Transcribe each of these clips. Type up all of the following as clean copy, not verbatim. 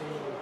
see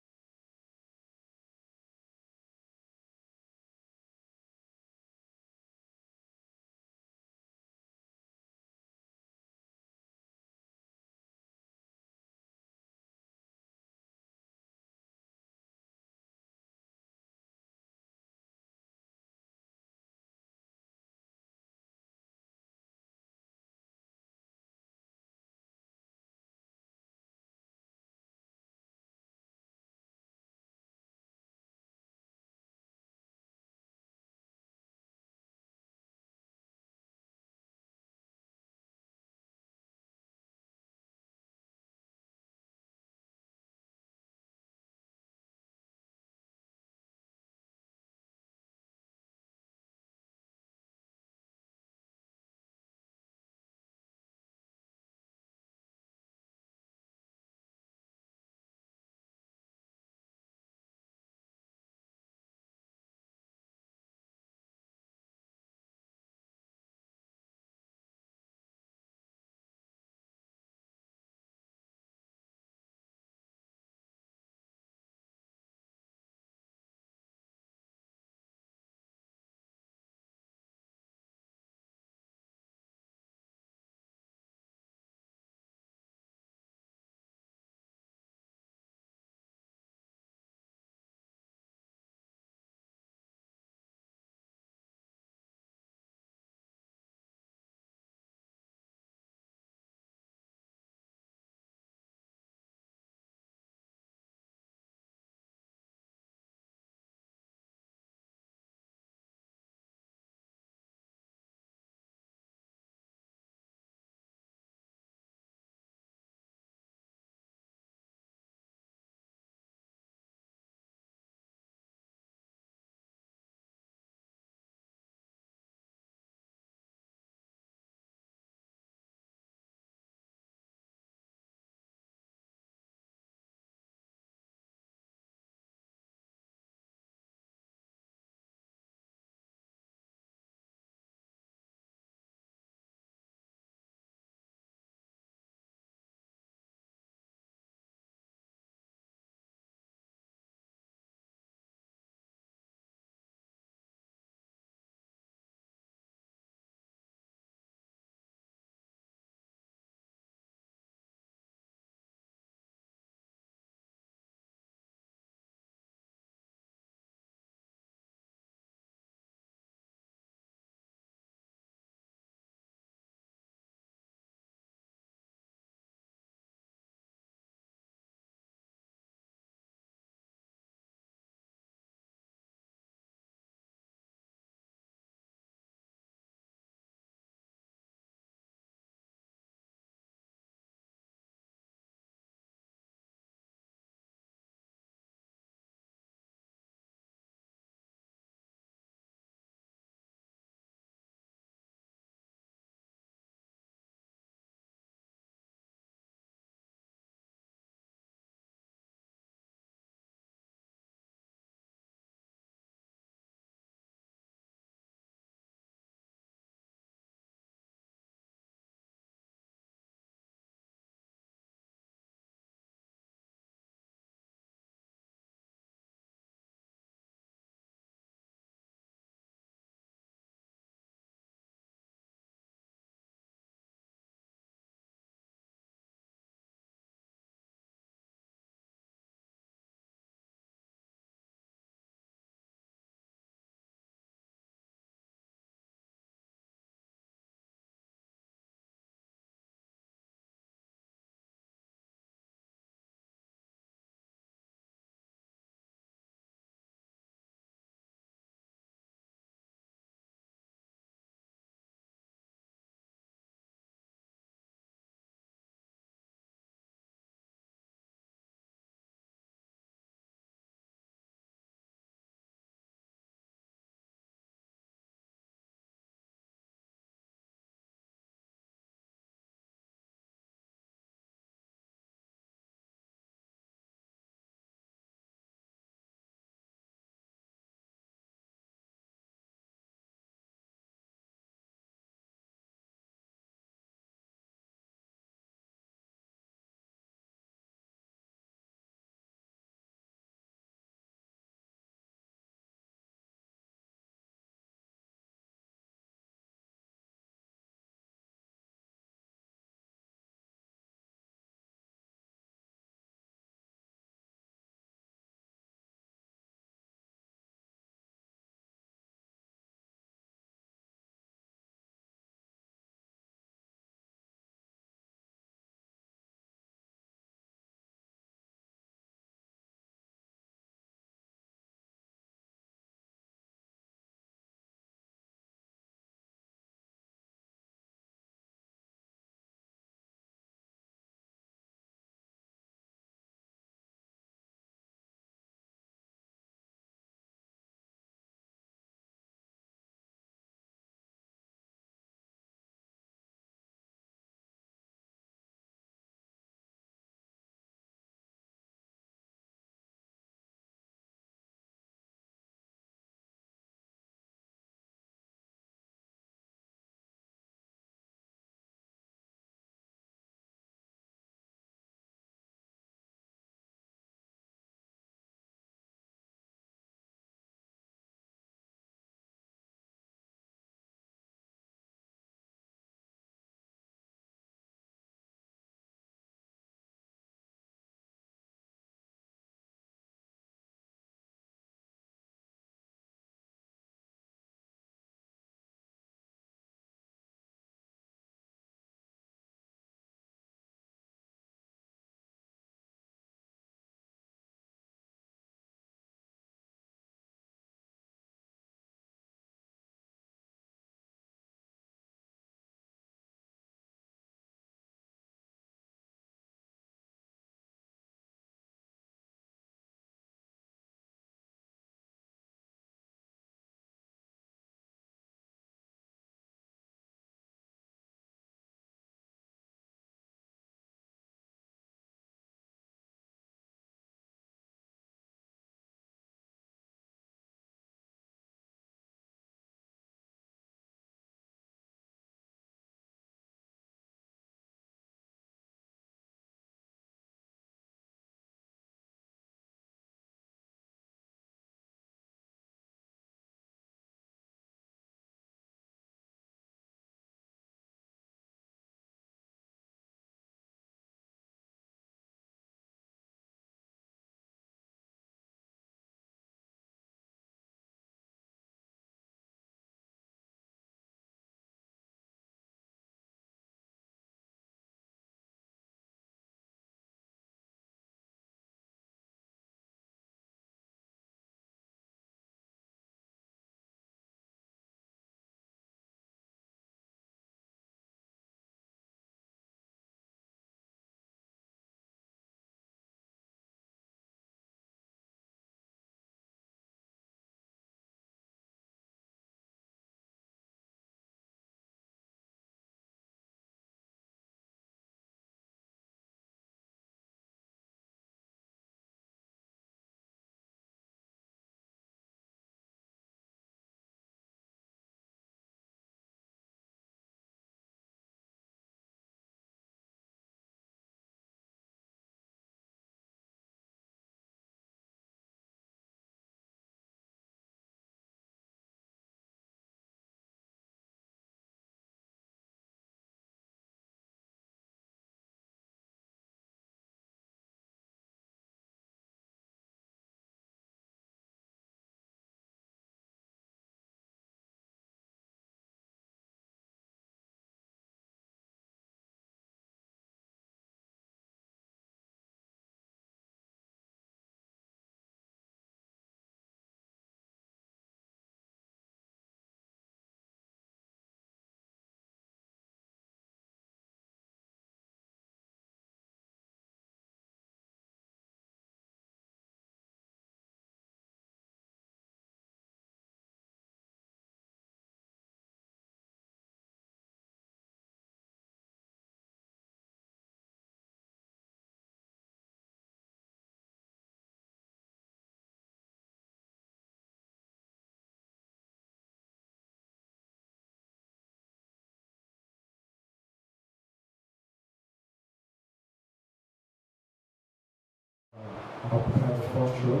occupying the front row.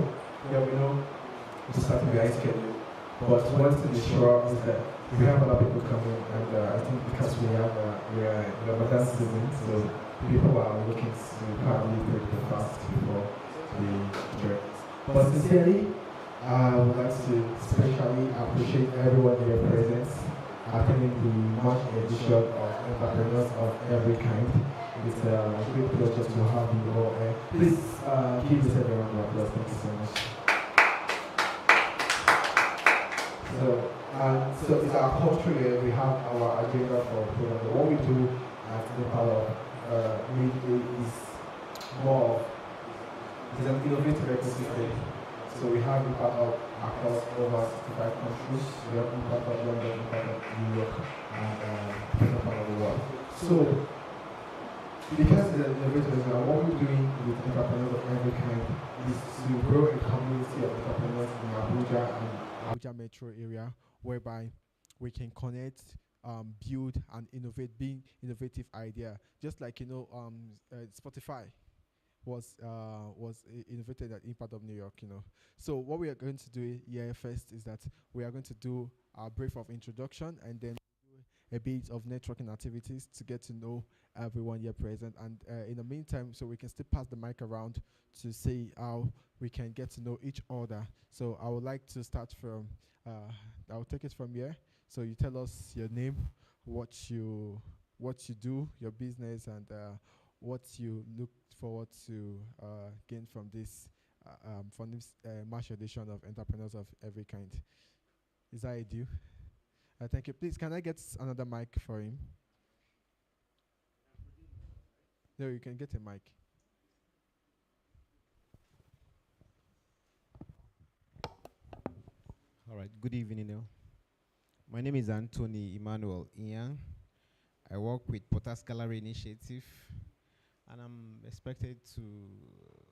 Yeah, we know we started behind schedule. But one thing is sure is that we have a lot of people coming, and I think because we are in Ramadan season, so people are looking to probably break the fast before the break. But sincerely, I would like to especially appreciate everyone in your presence attending the March edition of Entrepreneurs of Every Kind. It's a great pleasure to have you all. Please give yourself a round of applause. Thank you so much. So it's our culture here. We have our agenda for program. What we do at the power is more of it's an innovative ecosystem. So we have impact of across over 65 countries. We have impact of London, impact of New York, and different part of the world. So because the innovators are what we're doing with entrepreneurs of every kind is to grow a community of entrepreneurs in Abuja and Abuja metro area, whereby we can connect, build, and innovate, being innovative idea. Just like Spotify was innovated at Impact of New York. So what we are going to do here first is that we are going to do a brief of introduction and then do a bit of networking activities to get to know everyone here present. And in the meantime, so we can still pass the mic around to see how we can get to know each other. So I would like to start from, I'll take it from here. So you tell us your name, what you do, your business, and what you look forward to gain from this March edition of Entrepreneurs of Every Kind. Is that a deal? Thank you. Please, can I get another mic for him? No, you can get a mic. All right, good evening. My name is Anthony Emmanuel Ian. I work with Potas Gallery Initiative, and I'm expected to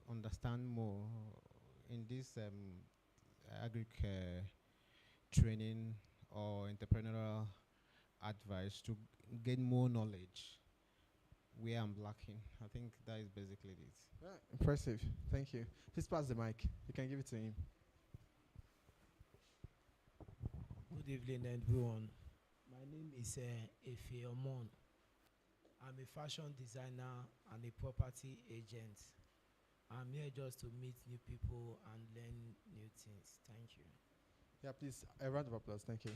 understand more in this training or entrepreneurial advice to gain more knowledge where I'm lacking. I think that is basically it. Impressive. Thank you. Please pass the mic. You can give it to him. Good evening, everyone. My name is Efe Omon. I'm a fashion designer and a property agent. I'm here just to meet new people and learn new things. Thank you. Yeah, please, a round of applause. Thank you.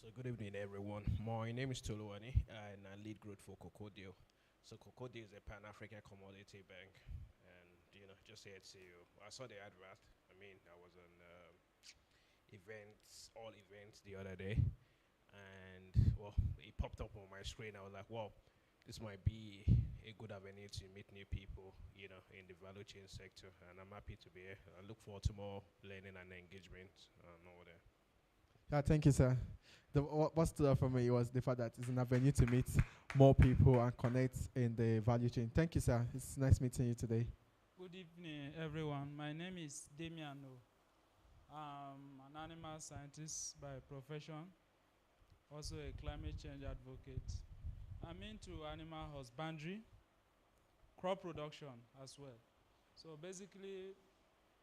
So good evening, everyone. My name is Toluwani, and I lead growth for Cocodio. So Cocodio is a Pan-African commodity bank, and just here to I saw the advert. I was on all events the other day, and it popped up on my screen. I was like, wow, this might be a good avenue to meet new people, in the value chain sector, and I'm happy to be here. I look forward to more learning and engagement over there. Yeah, thank you, sir. What stood out for me was the fact that it's an avenue to meet more people and connect in the value chain. Thank you, sir. It's nice meeting you today. Good evening, everyone. My name is Damiano. I'm an animal scientist by profession, also a climate change advocate. I'm into animal husbandry, crop production as well. So basically,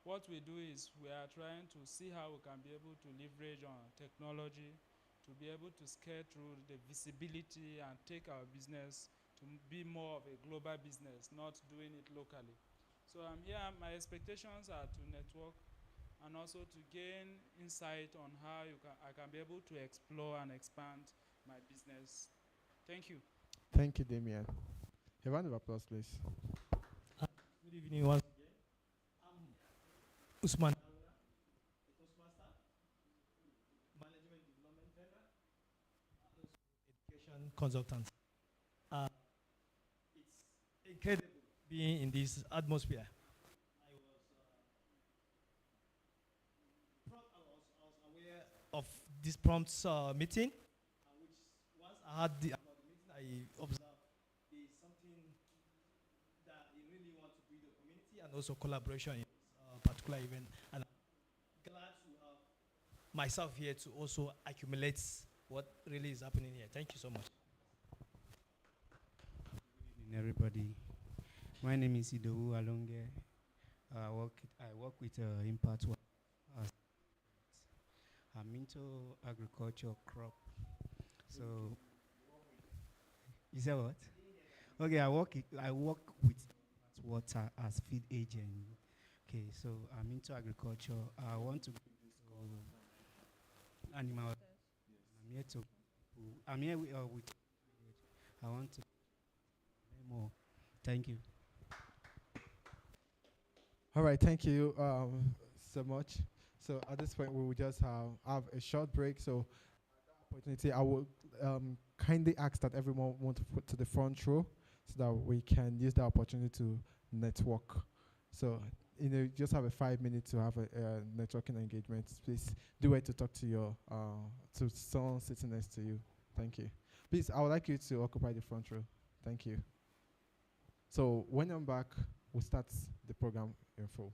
what we do is we are trying to see how we can be able to leverage on technology to be able to scale through the visibility and take our business to be more of a global business, not doing it locally. So I'm here, my expectations are to network and also to gain insight on how I can be able to explore and expand my business. Thank you. Thank you, Damien. A round of applause, please. Good evening once again. I'm Usman, a Toastmaster, Management Development Trainer, and also Education Consultant. It's incredible being in this atmosphere. I was aware of this prompt meeting, which once I had about the meeting, I observed there is something that you really want to build a community and also collaboration in this particular event. And I'm glad to have myself here to also accumulate what really is happening here. Thank you so much. Good evening, everybody. My name is Idowu Alonge. I work with Impact. Uh, I'm into agriculture crop. So is that what? Okay, I work with water as feed agent. Okay, so I'm into agriculture. I want to go animal. I'm here to. I'm here with. I want to learn more. Thank you. All right, thank you so much. So at this point, we will just have a short break. So opportunity, I will kindly ask that everyone want to put to the front row so that we can use the opportunity to network. So, just have a 5 minute to have a networking engagement. Please do it to talk to your to someone sitting next to you. Thank you. Please, I would like you to occupy the front row. Thank you. So when I'm back, we'll start the program in full.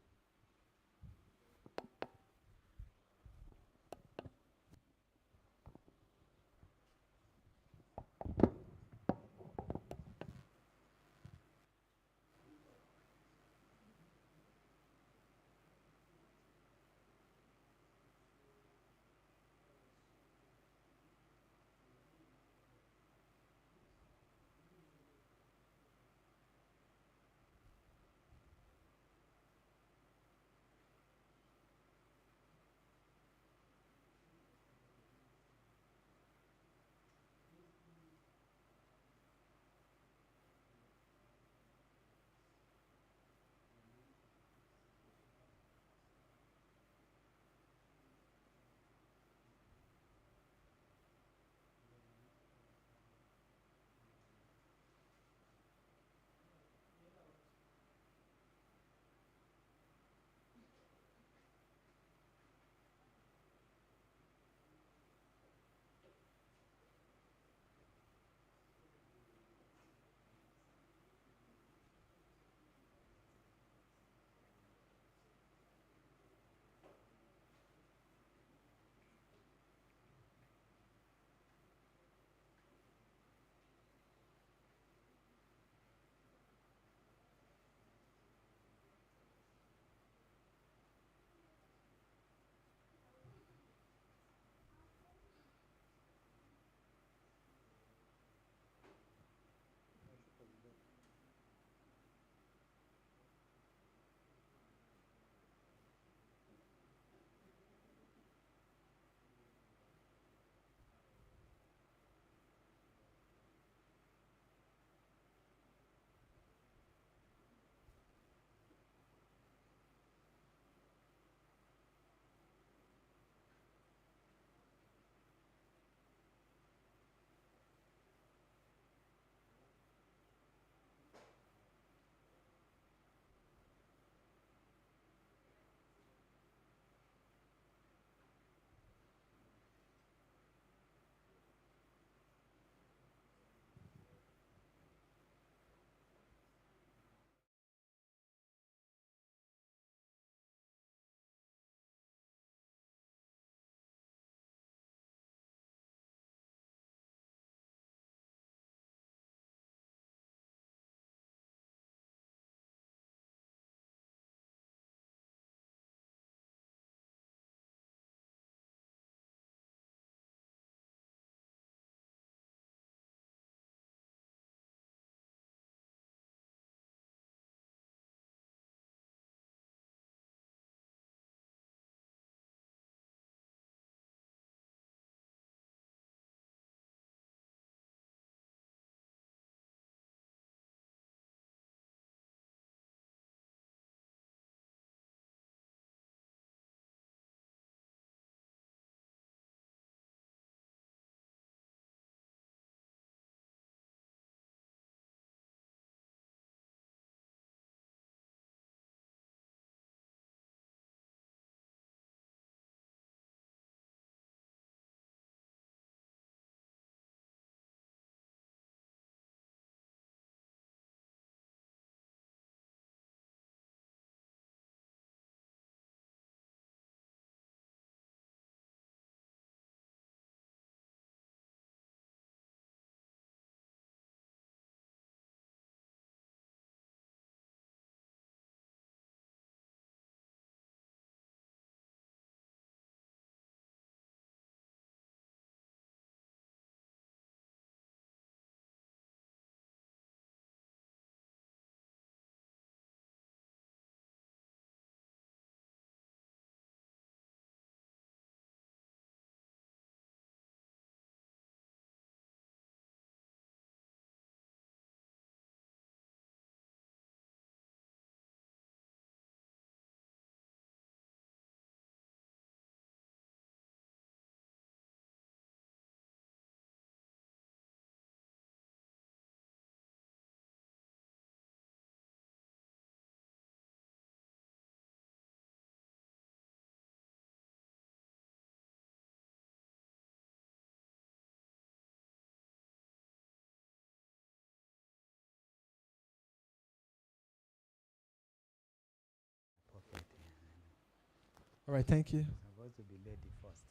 All right, thank you. Supposed to be lady first.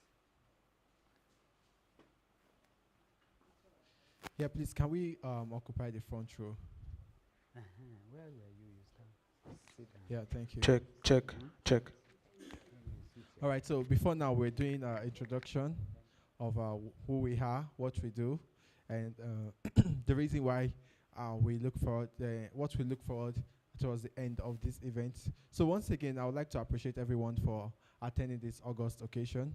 Yeah, please, can we occupy the front row? Where were you? You stand. Sit down. Yeah, thank you. Check, check, check. Maybe you sit here. All right, so before now, we're doing an introduction of who we are, what we do, and the reason why we look forward, what we look forward towards the end of this event. So once again, I would like to appreciate everyone for attending this August occasion.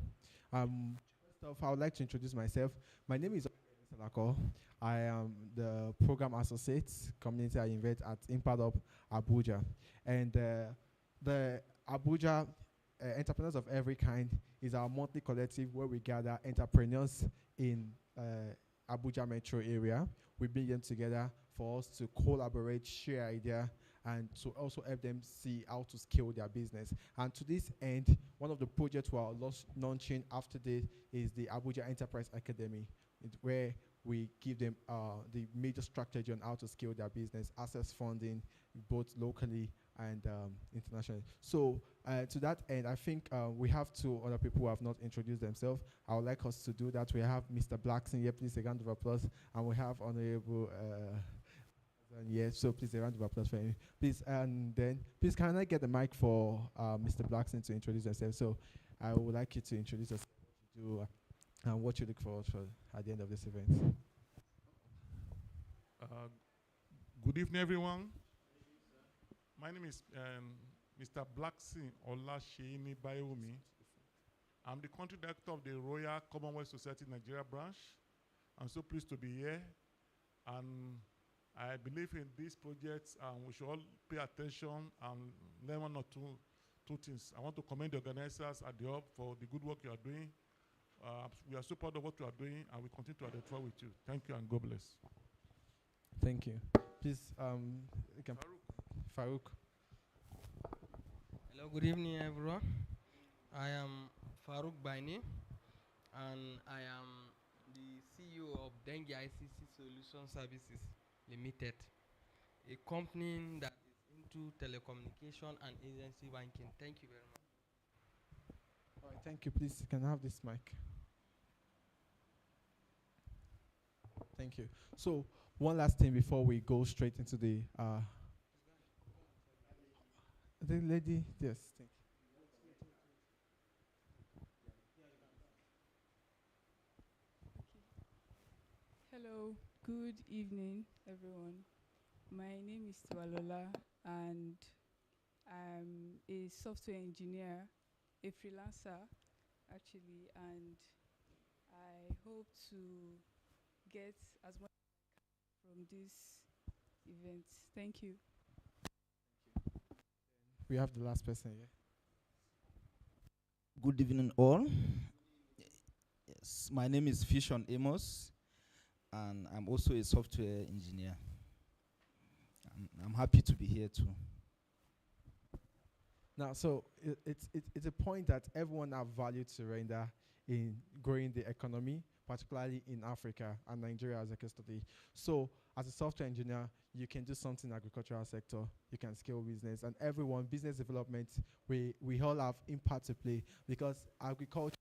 First off, I would like to introduce myself. My name is Sanako. I am the program associate, community I invent at Impact Up Abuja. And the Abuja Entrepreneurs of Every Kind is our monthly collective where we gather entrepreneurs in Abuja metro area. We bring them together for us to collaborate, share ideas, and to also help them see how to scale their business. And to this end, one of the projects we are launching after this is the Abuja Enterprise Academy, where we give them the major strategy on how to scale their business, access funding, both locally and internationally. So to that end, I think we have two other people who have not introduced themselves. I would like us to do that. We have Mr. Blackson here, please a round of applause. And we have Honorable yes, so please a round of applause for him. Please, and then, please can I get the mic for Mr. Blackson to introduce himself? So I would like you to introduce yourself, what you do, and what you look forward for at the end of this event. Good evening, everyone. My name is Mr. Blackson Olasheini Bayomi. I'm the country director of the Royal Commonwealth Society Nigeria branch. I'm so pleased to be here. And I believe in this project, we should all pay attention and learn one or two things. I want to commend the organizers at the hub for the good work you are doing. We are so proud of what you are doing, and we continue to identify with you. Thank you, and God bless. Thank you. Please, Farouk. Hello, good evening, everyone. I am Farouk Baini, and I am the CEO of Dengue ICC Solution Services Limited, a company that is into telecommunication and agency banking. Thank you very much. All right, thank you. Please, you can have this mic. Thank you. So, one last thing before we go straight into the lady. Yes, thank you. Hello, good evening, everyone. My name is Tualola, and I'm a software engineer, a freelancer, actually, and I hope to get as much from this event. Thank you. We have the last person here. Good evening, all. Yes, my name is Fishon Amos, and I'm also a software engineer. I'm happy to be here too. Now, so it's a point that everyone have value to render in growing the economy, particularly in Africa and Nigeria as a case study. So, as a software engineer, you can do something in the agricultural sector, you can scale business, and everyone, business development, we all have impact to play, because agriculture,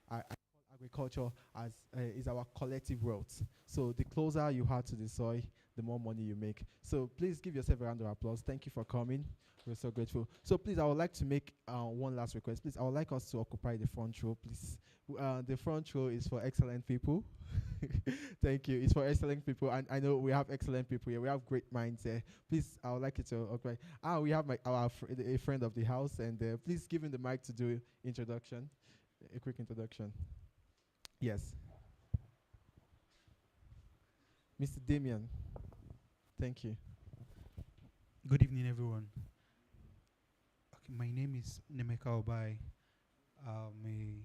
I call agriculture as is our collective wealth. So the closer you are to the soil, the more money you make. So please give yourself a round of applause. Thank you for coming. We're so grateful. So please, I would like to make one last request. Please, I would like us to occupy the front row, please. The front row is for excellent people. Thank you. It's for excellent people, and I know we have excellent people here. We have great minds here. Please, I would like you to occupy. We have a friend of the house, and please give him the mic to do introduction, a quick introduction. Yes. Mr. Damien. Thank you. Good evening, everyone. Okay, my name is Nemeka Obai. I'm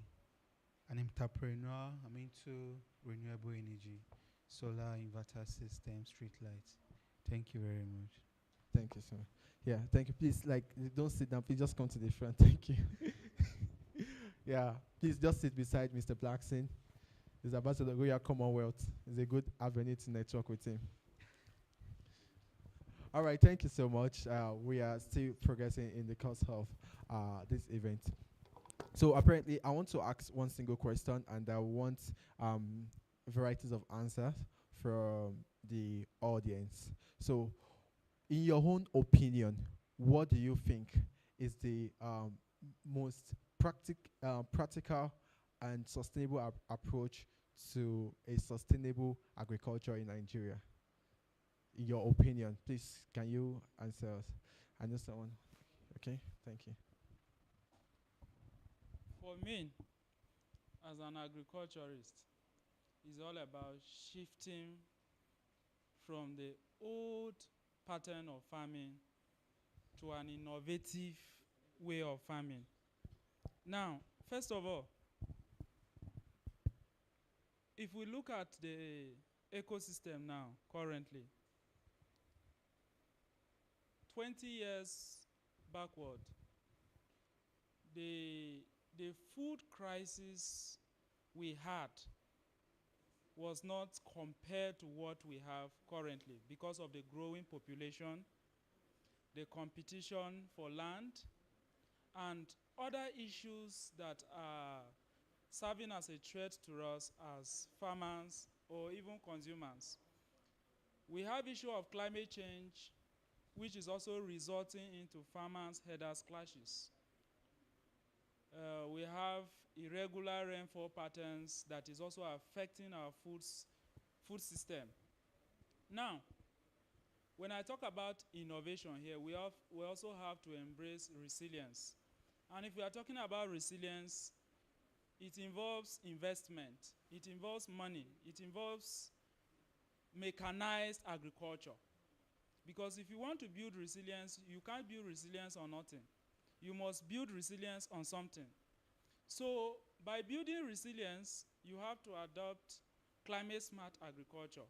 an entrepreneur. I'm into renewable energy, solar inverter system, street lights. Thank you very much. Thank you, sir. Yeah, thank you. Please, don't sit down. Please just come to the front. Thank you. Yeah, please just sit beside Mr. Blackson. He's about to go your Commonwealth. It's a good avenue to network with him. All right, thank you so much. We are still progressing in the course of this event. So apparently, I want to ask one single question, and I want varieties of answers from the audience. So, in your own opinion, what do you think is the most practical and sustainable approach to a sustainable agriculture in Nigeria? In your opinion, please, can you answer us? I know someone. Okay, thank you. For me, as an agriculturist, it's all about shifting from the old pattern of farming to an innovative way of farming. Now, first of all, if we look at the ecosystem now, currently, 20 years backward, the food crisis we had was not compared to what we have currently because of the growing population, the competition for land, and other issues that are serving as a threat to us as farmers or even consumers. We have issue of climate change, which is also resulting into farmers' headers clashes. We have irregular rainfall patterns that is also affecting our food system. Now, when I talk about innovation here, we also have to embrace resilience. And if we are talking about resilience, it involves investment, it involves money, it involves mechanized agriculture. Because if you want to build resilience, you can't build resilience on nothing. You must build resilience on something. So by building resilience, you have to adopt climate smart agriculture,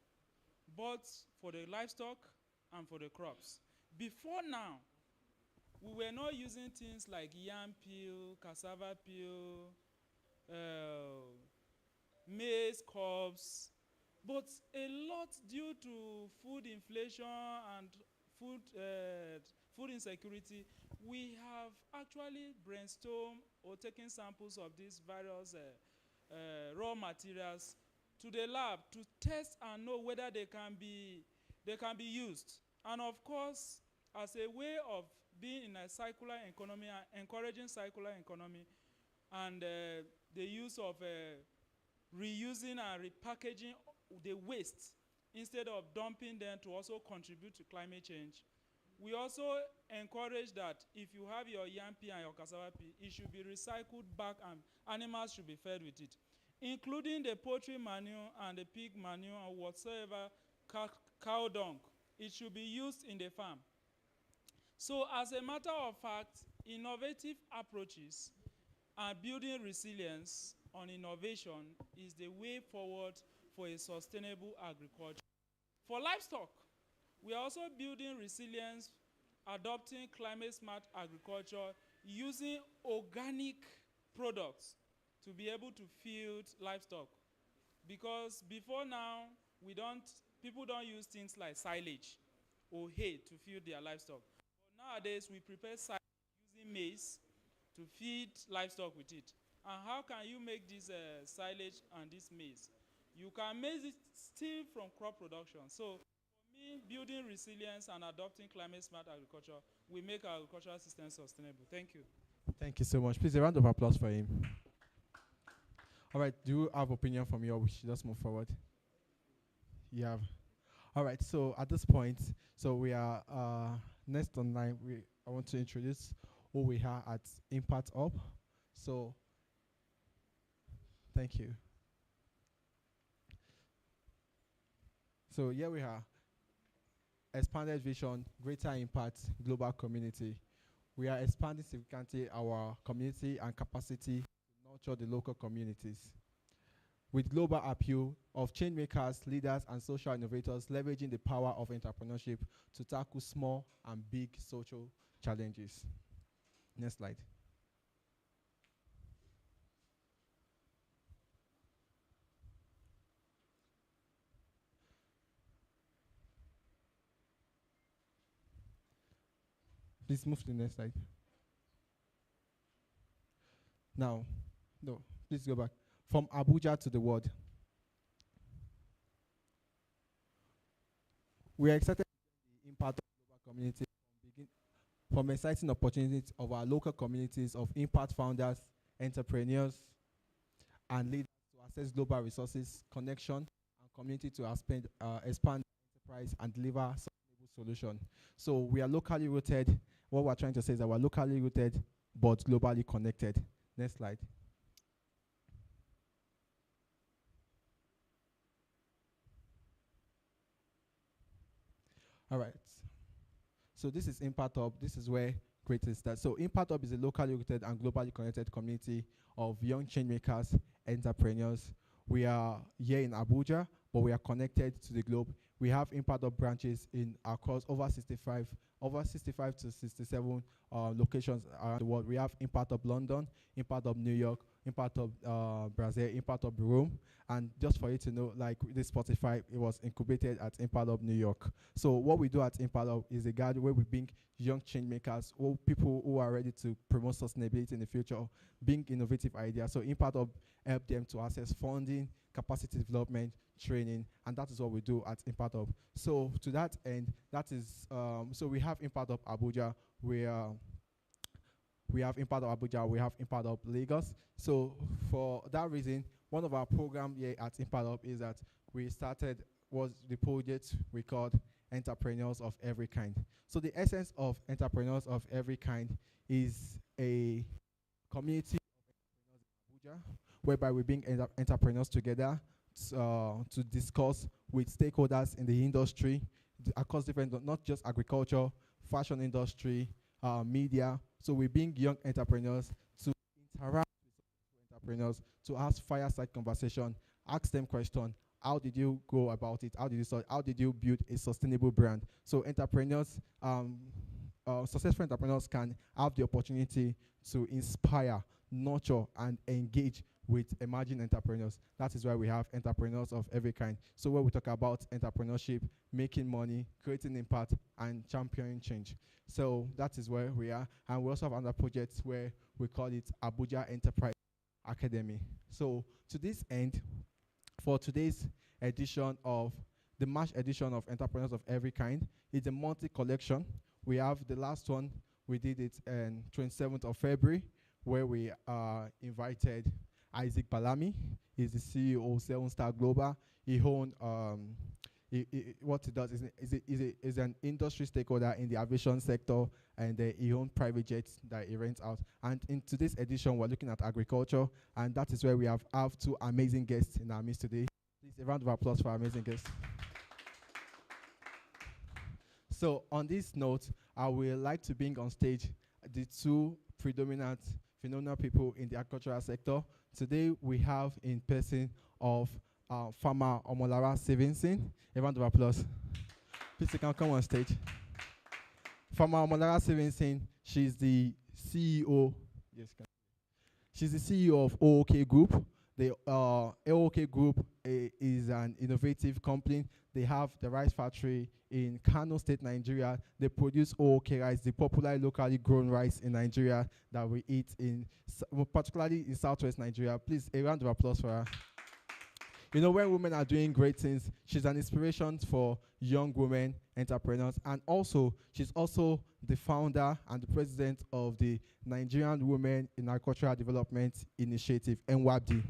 both for the livestock and for the crops. Before now, we were not using things like yam peel, cassava peel, maize cobs, but a lot due to food inflation and food insecurity, we have actually brainstormed or taken samples of these various raw materials to the lab to test and know whether they can be used. And of course, as a way of being in a circular economy and encouraging circular economy and the use of reusing and repackaging the waste instead of dumping them to also contribute to climate change. We also encourage that if you have your yam pea and your cassava pea, it should be recycled back and animals should be fed with it, including the poultry manure and the pig manure or whatsoever cow dung. It should be used in the farm. So as a matter of fact, innovative approaches and building resilience on innovation is the way forward for a sustainable agriculture. For livestock, we are also building resilience, adopting climate smart agriculture, using organic products to be able to feed livestock. Because before now, people don't use things like silage or hay to feed their livestock. But nowadays, we prepare silage using maize to feed livestock with it. And how can you make this silage and this maize? You can make it still from crop production. So for me, building resilience and adopting climate smart agriculture will make our agricultural system sustainable. Thank you. Thank you so much. Please, a round of applause for him. All right, do you have opinion from you or we should just move forward? You have. All right, so at this point, so we are next online. I want to introduce who we are at Impact Up. So, thank you. So here we are. Expanded vision, greater impact, global community. We are expanding significantly our community and capacity to nurture the local communities. With global appeal of change makers, leaders, and social innovators leveraging the power of entrepreneurship to tackle small and big social challenges. Next slide. Please move to the next slide. Now, no, please go back. From Abuja to the world. We are excited the impact of global community from exciting opportunities of our local communities of impact founders, entrepreneurs, and leaders to access global resources, connection, and community to expand enterprise and deliver sustainable solution. So we are locally rooted. What we're trying to say is that we're locally rooted but globally connected. Next slide. All right. So this is Impact Hub. This is where great is that. So Impact Hub is a locally rooted and globally connected community of young change makers, entrepreneurs. We are here in Abuja, but we are connected to the globe. We have Impact Hub branches in across over 65 to 67 locations around the world. We have Impact Hub London, Impact Hub New York, Impact Hub Brazil, Impact Hub Rome. And just for you to know, like this Spotify, it was incubated at Impact Hub New York. So what we do at Impact Hub is a guide where we bring young change makers or people who are ready to promote sustainability in the future, bring innovative ideas. So Impact Hub help them to access funding, capacity development, training, and that is what we do at Impact Hub. So to that end, that is, so we have Impact Hub Abuja, we have Impact Hub Abuja, we have Impact Hub Lagos. So for that reason, one of our programs here at Impact Hub is that we started, was the project we called Entrepreneurs of Every Kind. So the essence of Entrepreneurs of Every Kind is a community of entrepreneurs in Abuja, whereby we bring entrepreneurs together to discuss with stakeholders in the industry across different, not just agriculture, fashion industry, media. So we bring young entrepreneurs to interact with entrepreneurs, to ask fireside conversation, ask them questions. How did you go about it? How did you start? How did you build a sustainable brand? So entrepreneurs, successful entrepreneurs can have the opportunity to inspire, nurture, and engage with emerging entrepreneurs. That is why we have entrepreneurs of every kind. So where we talk about entrepreneurship, making money, creating impact, and championing change. So that is where we are. And we also have other projects where we call it Abuja Enterprise Academy. So to this end, for today's edition of the March edition of Entrepreneurs of Every Kind, it's a monthly collection. We have the last one, we did it on 27th of February, where we invited Isaac Balami. He's the CEO of 7-Star Global. He owns, what he does is an industry stakeholder in the aviation sector, and he owns private jets that he rents out. And in today's edition, we're looking at agriculture, and that is where we have two amazing guests in our midst today. Please, a round of applause for our amazing guests. So on this note, I would like to bring on stage the two predominant phenomenal people in the agricultural sector. Today we have in person of farmer Omolara Svensson. A round of applause. Please, you can come on stage. Farmer Omolara Svensson, she's the CEO. Yes, she's the CEO of OOK Group. The OOK Group is an innovative company. They have the rice factory in Kano State, Nigeria. They produce OOK rice, the popular locally grown rice in Nigeria that we eat in, particularly in southwest Nigeria. Please, a round of applause for her. You know, when women are doing great things, she's an inspiration for young women entrepreneurs. And also, she's also the founder and the president of the Nigerian Women in Agricultural Development Initiative, NWABD.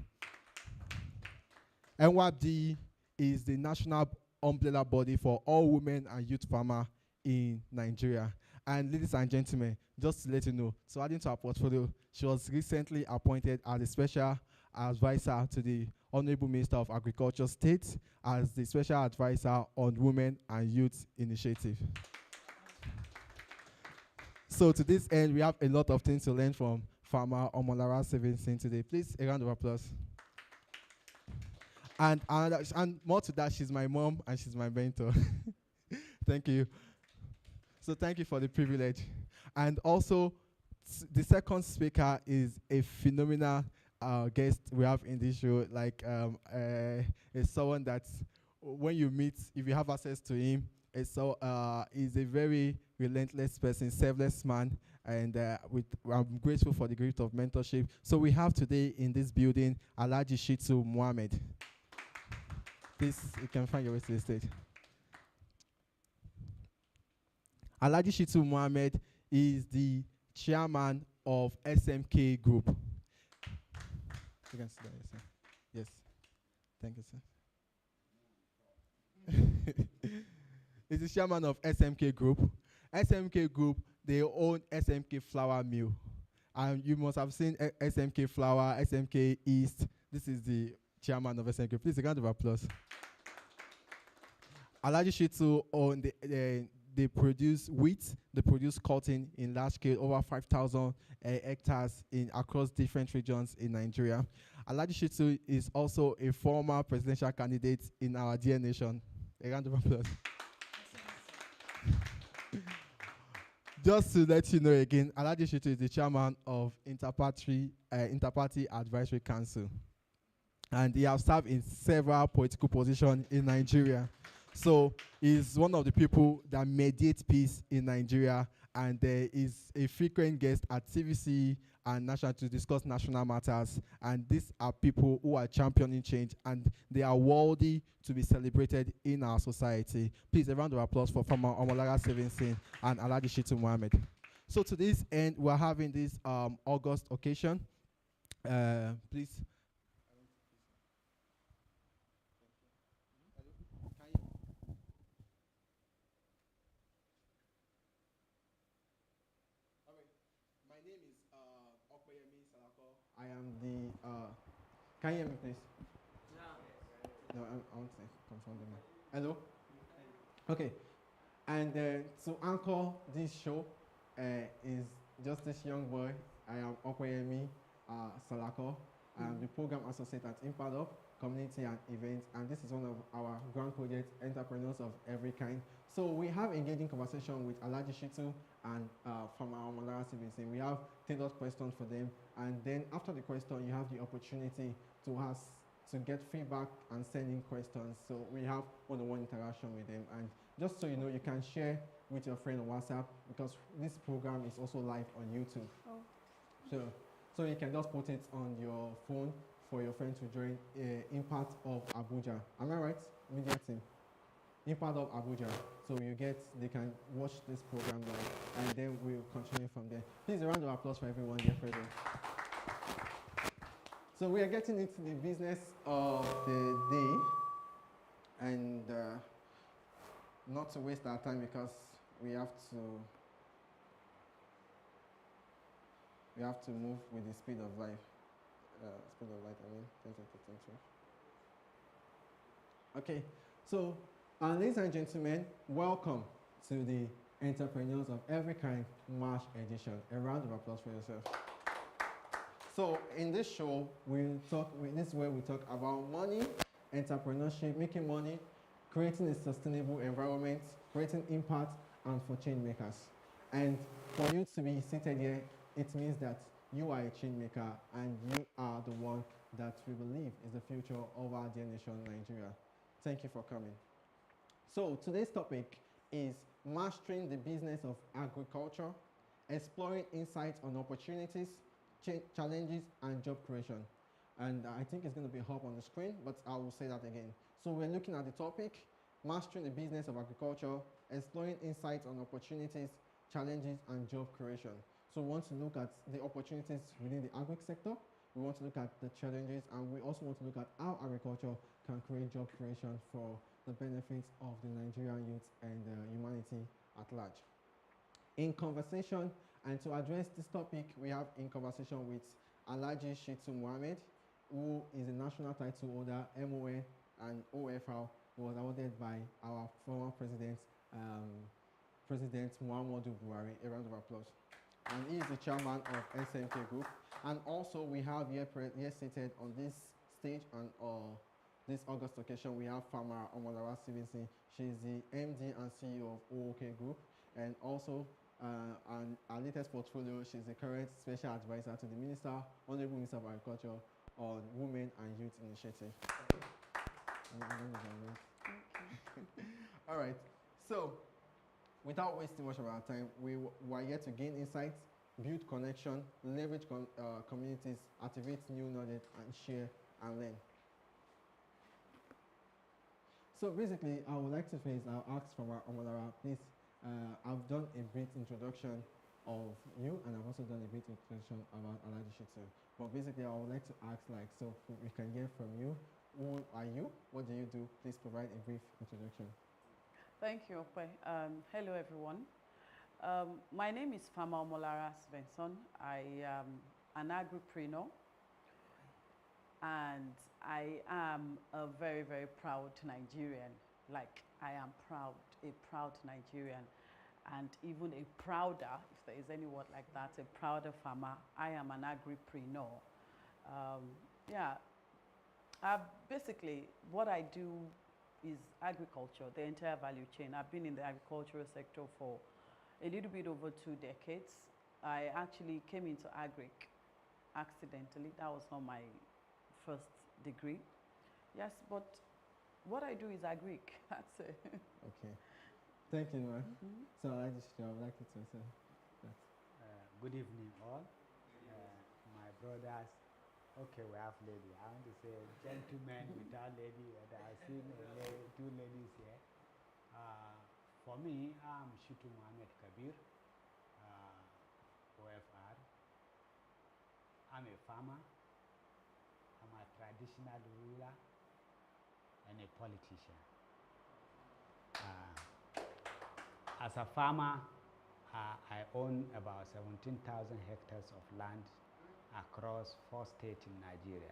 NWABD is the national umbrella body for all women and youth farmers in Nigeria. And ladies and gentlemen, just to let you know, so adding to our portfolio, she was recently appointed as a special advisor to the Honorable Minister of Agriculture State as the special advisor on Women and Youth Initiative. So to this end, we have a lot of things to learn from Farmer Omolara Svensson today. Please, a round of applause. And more to that, she's my mom and she's my mentor. Thank you. So thank you for the privilege. And also, the second speaker is a phenomenal guest we have in this show. Like, is someone that when you meet, if you have access to him, he's a very relentless person, selfless man, and I'm grateful for the gift of mentorship. So we have today in this building Alhaji Shitu Mohammed. Please, you can find your way to the stage. Alhaji Shitu Mohammed is the chairman of SMK Group. You can sit down, yes, sir. Yes. Thank you, sir. He's the chairman of SMK Group. SMK Group, they own SMK Flour Mill. And you must have seen SMK Flour, SMK East. This is the chairman of SMK. Please, a round of applause. Alhaji Shitu own they produce wheat, they produce cotton in large scale, over 5,000 hectares across different regions in Nigeria. Alhaji Shitu is also a former presidential candidate in our dear nation. A round of applause. Just to let you know again, Alhaji Shitu is the chairman of Interparty Advisory Council. And he has served in several political positions in Nigeria. So he's one of the people that mediate peace in Nigeria, and is a frequent guest at TVC and national to discuss national matters. And these are people who are championing change, and they are worthy to be celebrated in our society. Please, a round of applause for former Omolara Svensson and Alhaji Shitu Mohammed. So to this end, we're having this August occasion. Please. I am the, can you hear me, please? Yeah. No, I want to confirm the mic. Hello? Okay. And to anchor this show is just this young boy. I am Okoyemi Salako. I am the program associate at Impact Up Community and Events, and this is one of our grand projects, Entrepreneurs of Every Kind. So we have engaging conversation with Alhaji Shitu and from our Omolara CBC. We have tailored questions for them, and then after the question, you have the opportunity to get feedback and send in questions. So we have one-on-one interaction with them, and just so you know, you can share with your friend on WhatsApp, because this program is also live on YouTube. Oh. So you can just put it on your phone for your friend to join Impact of Abuja. Am I right? Media team. Impact of Abuja. So they can watch this program live, and then we'll continue from there. Please, a round of applause for everyone here present. So we are getting into the business of the day, and not to waste our time, because we have to move with the speed of life. Speed of light, I mean, 10 to 10. Okay, so ladies and gentlemen, welcome to the Entrepreneurs of Every Kind March edition. A round of applause for yourself. So in this show, this is where we talk about money, entrepreneurship, making money, creating a sustainable environment, creating impact, and for change makers. And for you to be seated here, it means that you are a change maker, and you are the one that we believe is the future of our dear nation, Nigeria. Thank you for coming. So today's topic is mastering the business of agriculture, exploring insights on opportunities, challenges, and job creation. And I think it's going to be up on the screen, but I will say that again. So we're looking at the topic, mastering the business of agriculture, exploring insights on opportunities, challenges, and job creation. So we want to look at the opportunities within the agri sector, we want to look at the challenges, and we also want to look at how agriculture can create job creation for the benefits of the Nigerian youth and humanity at large. In conversation, and to address this topic, we have in conversation with Alhaji Shitu Mohammed, who is a national title holder, MON and OFR, who was awarded by our former president, President Muhammadu Buhari. A round of applause. And he is the chairman of SMK Group. And also we have here seated on this stage and this August occasion, we have Farmer Omolara CBC. She's the MD and CEO of OOK Group. And also, on our latest portfolio, she's the current special advisor to the Honorable Minister of Agriculture on Women and Youth Initiative. All right. So, without wasting much of our time, we are here to gain insights build connection, leverage communities, activate new knowledge, and share and learn. So basically, I would like to face, I'll ask from our Omolara, please, I've done a brief introduction of you, and I've also done a brief introduction about Alhaji Shitu. But basically, I would like to ask, like, so we can hear from you. Who are you? What do you do? Please provide a brief introduction. Thank you, Ope. Hello, everyone. My name is Farmer Omolara Svensson. I am an agripreneur, and I am a very, very proud Nigerian. Like, I am proud, a proud Nigerian, and even a prouder, if there is any word like that, a prouder farmer. I am an agripreneur. Yeah, basically, what I do is agriculture, the entire value chain. I've been in the agricultural sector for a little bit over 2 decades. I actually came into agric accidentally. That was not my first degree. Yes, but what I do is agric. That's it. Okay. Thank you, ma'am. So I would like you to say that. Good evening, all. My brothers. Okay, we have lady. I want to say gentlemen without lady. I see two ladies here. For me, I'm Shitu Mohammed Kabir, OFR. I'm a farmer. I'm a traditional ruler and a politician. As a farmer, I own about 17,000 hectares of land across 4 states in Nigeria.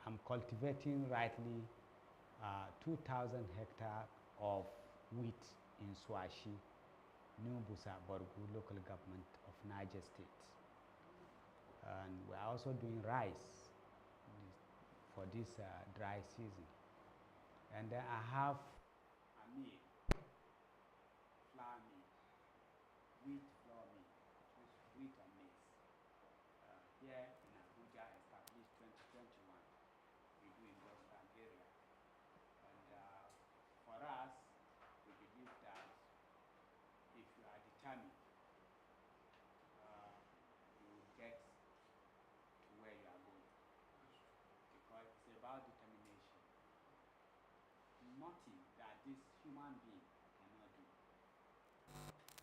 I'm cultivating rightly 2,000 hectares of wheat in Swashi, New Busa, Borgu local government of Niger State. And we're also doing rice for this dry season. And then I have a meal, flour meal, wheat flour meal, which is wheat and maize. Here in Abuja, established 2021, we do industrial area. And for us, we believe that if you are determined, you will get to where you are going. Because it's about determination. Nothing that this human being cannot do.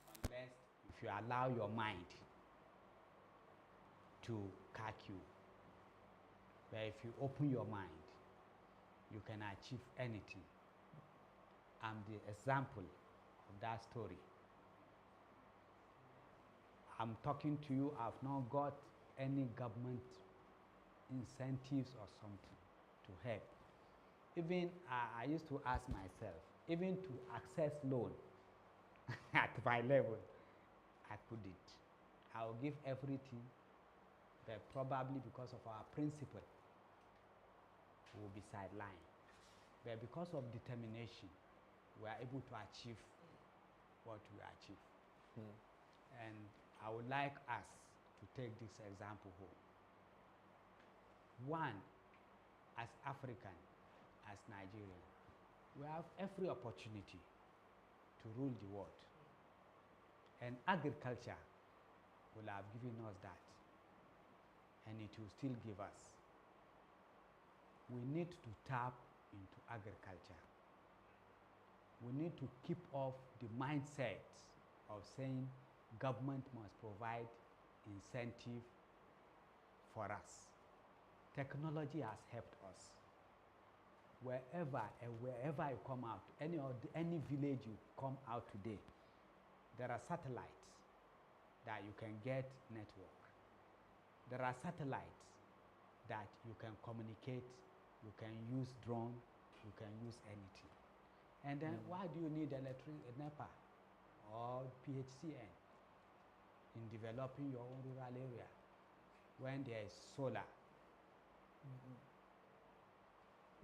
Unless if you allow your mind to catch you. But if you open your mind, you can achieve anything. I'm the example of that story. I'm talking to you, I've not got any government incentives or something to help. Even I used to ask myself, even to access loan at my level, I couldn't. I will give everything, but probably because of our principle, we will be sidelined. But because of determination, we are able to achieve what we achieve. And I would like us to take this example home. One, as African, as Nigerian, we have every opportunity to rule the world. And agriculture will have given us that. And it will still give us. We need to tap into agriculture. We need to keep off the mindset of saying government must provide incentive for us. Technology has helped us. Wherever you come out, any village you come out today, there are satellites that you can get network. There are satellites that you can communicate, you can use drone, you can use anything. And then why do you need NEPA or PHCN in developing your own rural area when there is solar?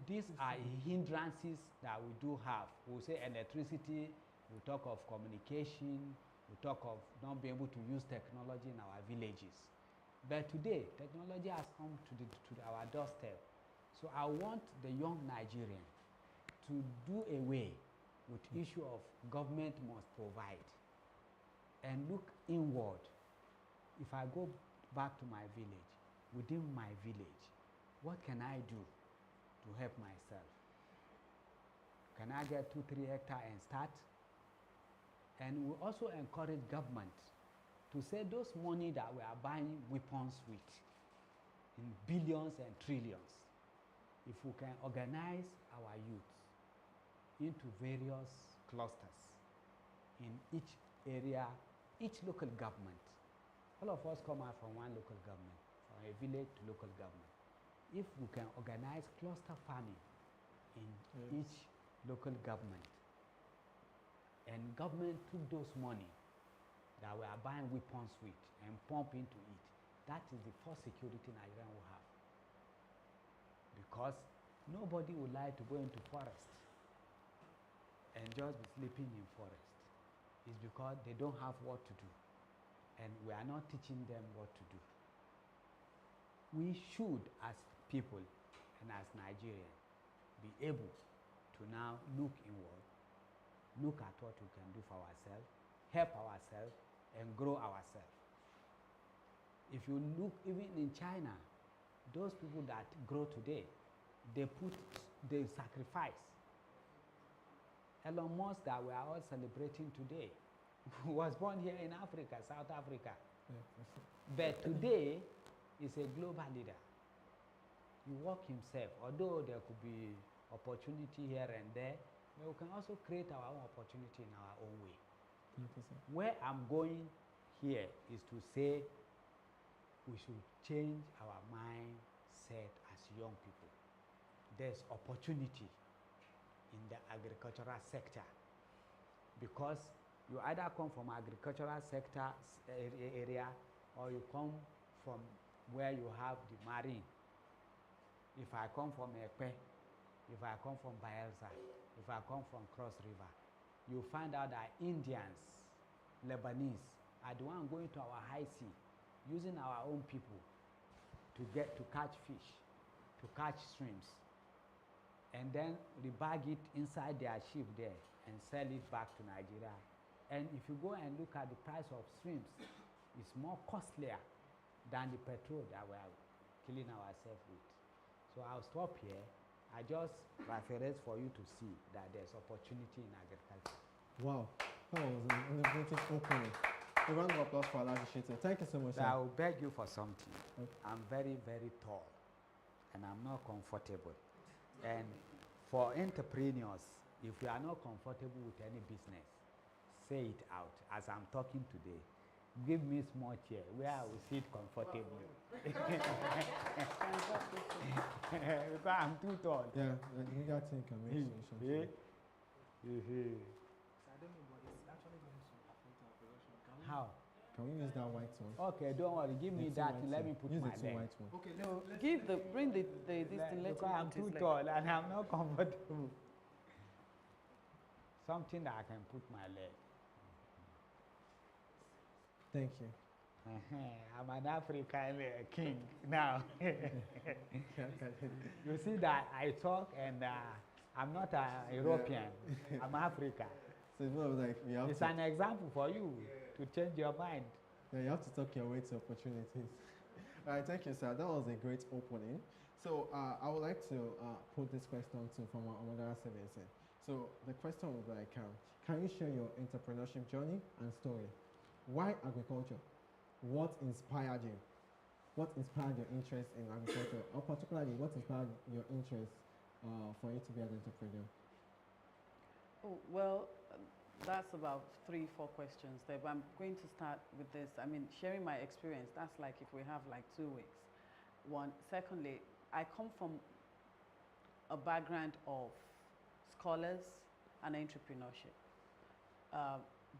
These are hindrances that we do have. We say electricity, we talk of communication, we talk of not being able to use technology in our villages. But today, technology has come to our doorstep. So I want the young Nigerian to do away with issue of government must provide. and look inward. If I go back to my village, within my village, what can I do to help myself? Can I get 2-3 hectares and start? And we also encourage government to say those money that we are buying weapons with in billions and trillions, if we can organize our youth into various clusters in each area, each local government. All of us come out from one local government, from a village to local government. If we can organize cluster farming in each local government, and government took those money that we are buying weapons with and pump into it, that is the first security Nigeria will have. Because nobody would like to go into forest and just be sleeping in forest. It's because they don't have what to do, and we are not teaching them what to do. We should, as people and as Nigerians, be able to now look inward, look at what we can do for ourselves, help ourselves, and grow ourselves. If you look even in China, those people that grow today, they sacrifice. Elon Musk that we are all celebrating today was born here in Africa, South Africa. But today is a global leader. He work himself, although there could be opportunity here and there, but we can also create our own opportunity in our own way. 100%. Where I'm going here is to say we should change our mindset as young people. There's opportunity in the agricultural sector, because you either come from agricultural sector area, or you come from where you have the marine. If I come from Ekpe, if I come from Bayelsa, if I come from Cross River, you find out that Indians, Lebanese, are the one going to our high sea, using our own people to catch fish, to catch shrimps, and then rebag it inside their ship there and sell it back to Nigeria. And if you go and look at the price of shrimps, it's more costlier than the petrol that we are killing ourselves with. So I'll stop here. I just reference for you to see that there's opportunity in agriculture. Wow, that was an innovative opening. A round of applause for Alaji Shitu. Thank you so much. So I will beg you for something. Okay. I'm very, very tall, and I'm not comfortable. And for entrepreneurs, if you are not comfortable with any business, say it out. As I'm talking today, give me small chair where I will sit comfortably. Because I'm too tall. Yeah, you got to think of it. Yeah. How? Can we use that white one? Okay, don't worry. Give me that and let me put use my the two leg. white one. Okay, bring this thing. Because I'm too tall and I'm not comfortable. Something that I can put my leg. Thank you. I'm an African king now. You see that I talk and I'm not a European. I'm African. So it's more of like we have It's an example for you to change your mind. Yeah, you have to talk your way to opportunities. All right, thank you, sir. That was a great opening. So I would like to put this question to from our Omolara Svensson. So the question was like, can you share your entrepreneurship journey and story? Why agriculture? What inspired you? What inspired your interest in agriculture? Or particularly, what inspired your interest for you to be an entrepreneur? Oh, well, that's about 3-4 questions there, but I'm going to start with this. I mean, sharing my experience, that's like if we have like 2 weeks. One. Secondly, I come from a background of scholars and entrepreneurship.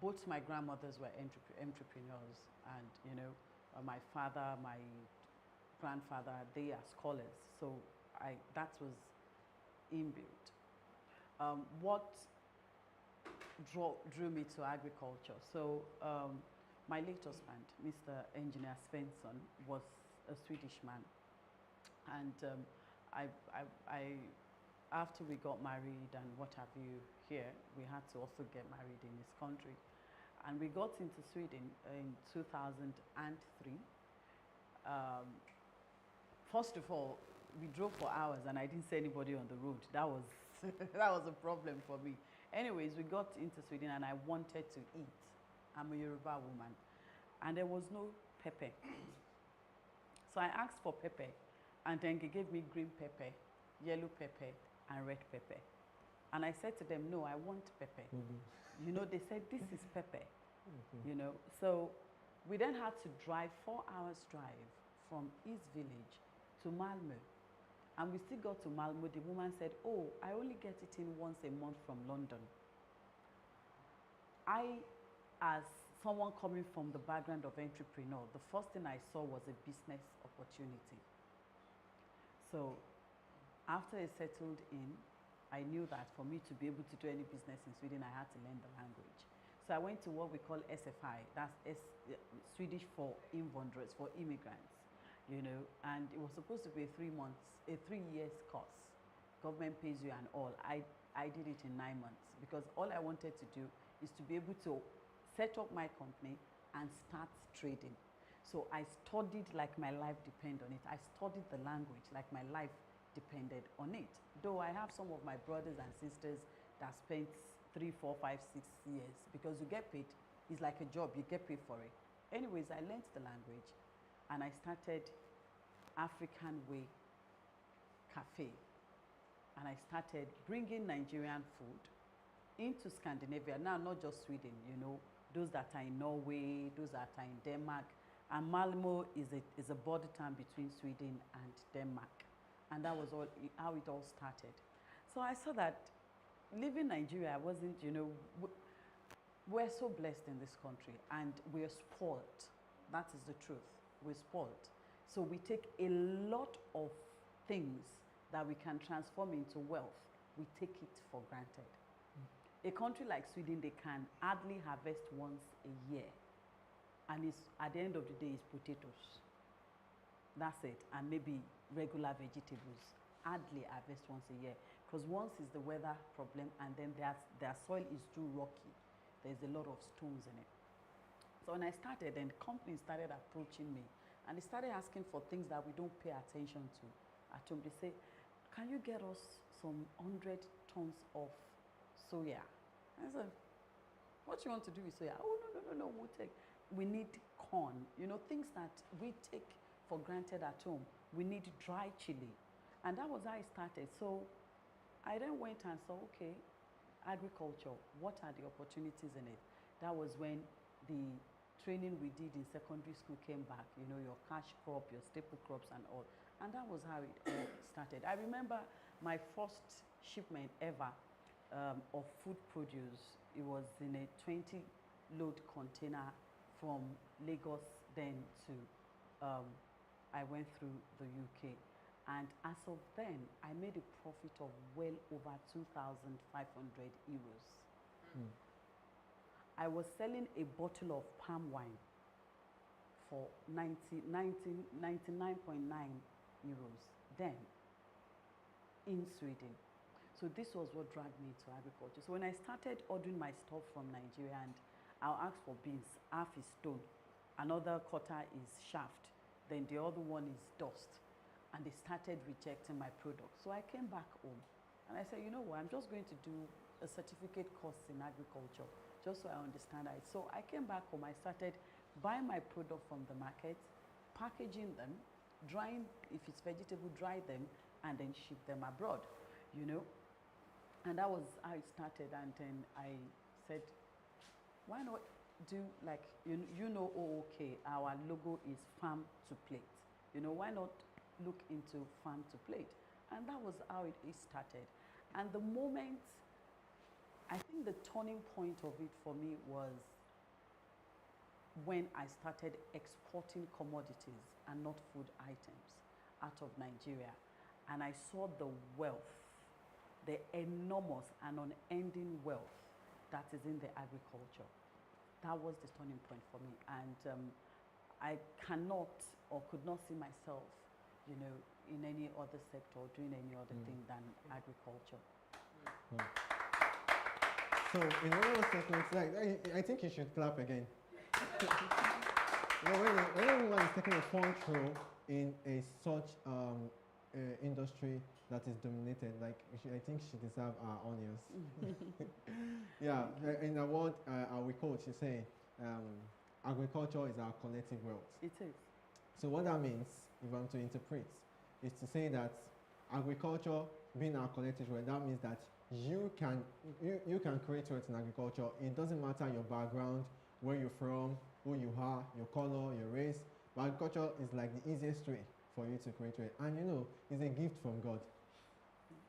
Both my grandmothers were entrepreneurs, and my father, my grandfather, they are scholars. So that was inbuilt. What drew me to agriculture? So my late husband, Mr. Engineer Svensson, was a Swedish man, and after we got married and what have you here, we had to also get married in this country. And we got into Sweden in 2003. First of all, we drove for hours and I didn't see anybody on the road. That was, that was a problem for me. Anyways, we got into Sweden and I wanted to eat. I'm a Yoruba woman. And there was no pepper. So I asked for pepper and then they gave me green pepper, yellow pepper, and red pepper. And I said to them, no, I want pepper. You know, they said, this is pepper. You know, so we then had to drive 4 hours drive from East Village to Malmö. And we still got to Malmö. The woman said, oh, I only get it in once a month from London. I, as someone coming from the background of entrepreneur, the first thing I saw was a business opportunity. So after I settled in, I knew that for me to be able to do any business in Sweden, I had to learn the language. So I went to what we call SFI, that's Swedish for invandrars, for immigrants, you know, and it was supposed to be a 3 years course. Government pays you and all. I did it in 9 months because all I wanted to do is to be able to set up my company and start trading. So I studied like my life depended on it. I studied the language like my life depended on it. Though I have some of my brothers and sisters that spent 3, 4, 5, 6 years because you get paid. It's like a job, you get paid for it. Anyways, I learned the language and I started African Way Cafe. And I started bringing Nigerian food into Scandinavia. Now, not just Sweden, you know, those that are in Norway, those that are in Denmark. And Malmö is a border town between Sweden and Denmark. And that was how it all started. So I saw that living in Nigeria, I wasn't, you know, we're so blessed in this country and we're spoiled. That is the truth. We're spoiled. So we take a lot of things that we can transform into wealth. We take it for granted. A country like Sweden, they can hardly harvest once a year. And it's, at the end of the day, it's potatoes. That's it. And maybe regular vegetables. Hardly harvest once a year. Because once is the weather problem, and then their soil is too rocky. There's a lot of stones in it. So when I started, then companies started approaching me. And they started asking for things that we don't pay attention to. At home, they say, can you get us some 100 tons of soya? I said, what you want to do with soya? Oh, no, we'll take. We need corn. You know, things that we take for granted at home. We need dry chili. And that was how I started. So I then went and saw, okay, agriculture, what are the opportunities in it? That was when the training we did in secondary school came back, you know, your cash crop, your staple crops and all. And that was how it all started. I remember my first shipment ever of food produce. It was in a 20-load container from Lagos then to, I went through the UK. And as of then, I made a profit of well over 2,500 euros. I was selling a bottle of palm wine for 99.9 euros then in Sweden. So this was what dragged me to agriculture. So when I started ordering my stuff from Nigeria, and I'll ask for beans, half is stone, another quarter is shaft, then the other one is dust. And they started rejecting my product. So I came back home and I said, you know what, I'm just going to do a certificate course in agriculture just so I understand it. So I came back home, I started buying my product from the market, packaging them, drying, if it's vegetable, dry them, and then ship them abroad, you know. And that was how it started. And then I said, why not do like, you know, oh, okay, our logo is farm to plate. You know, why not look into farm to plate? And that was how it started. And the moment, I think the turning point of it for me was when I started exporting commodities and not food items out of Nigeria. And I saw the wealth, the enormous and unending wealth that is in the agriculture. That was the turning point for me. And I cannot or could not see myself, you know, in any other sector, doing any other thing than agriculture. So in one of those statements, like, I think you should clap again. When a woman is taking a front row in a such industry that is dominated, like I think she deserves our onions. Yeah, in the word our coach is saying, agriculture is our collective wealth. It is. So what that means, if I'm to interpret, is to say that agriculture being our collective wealth, that means that you can create wealth in agriculture. It doesn't matter your background, where you're from, who you are, your color, your race. But agriculture is like the easiest way for you to create wealth. And you know, it's a gift from God.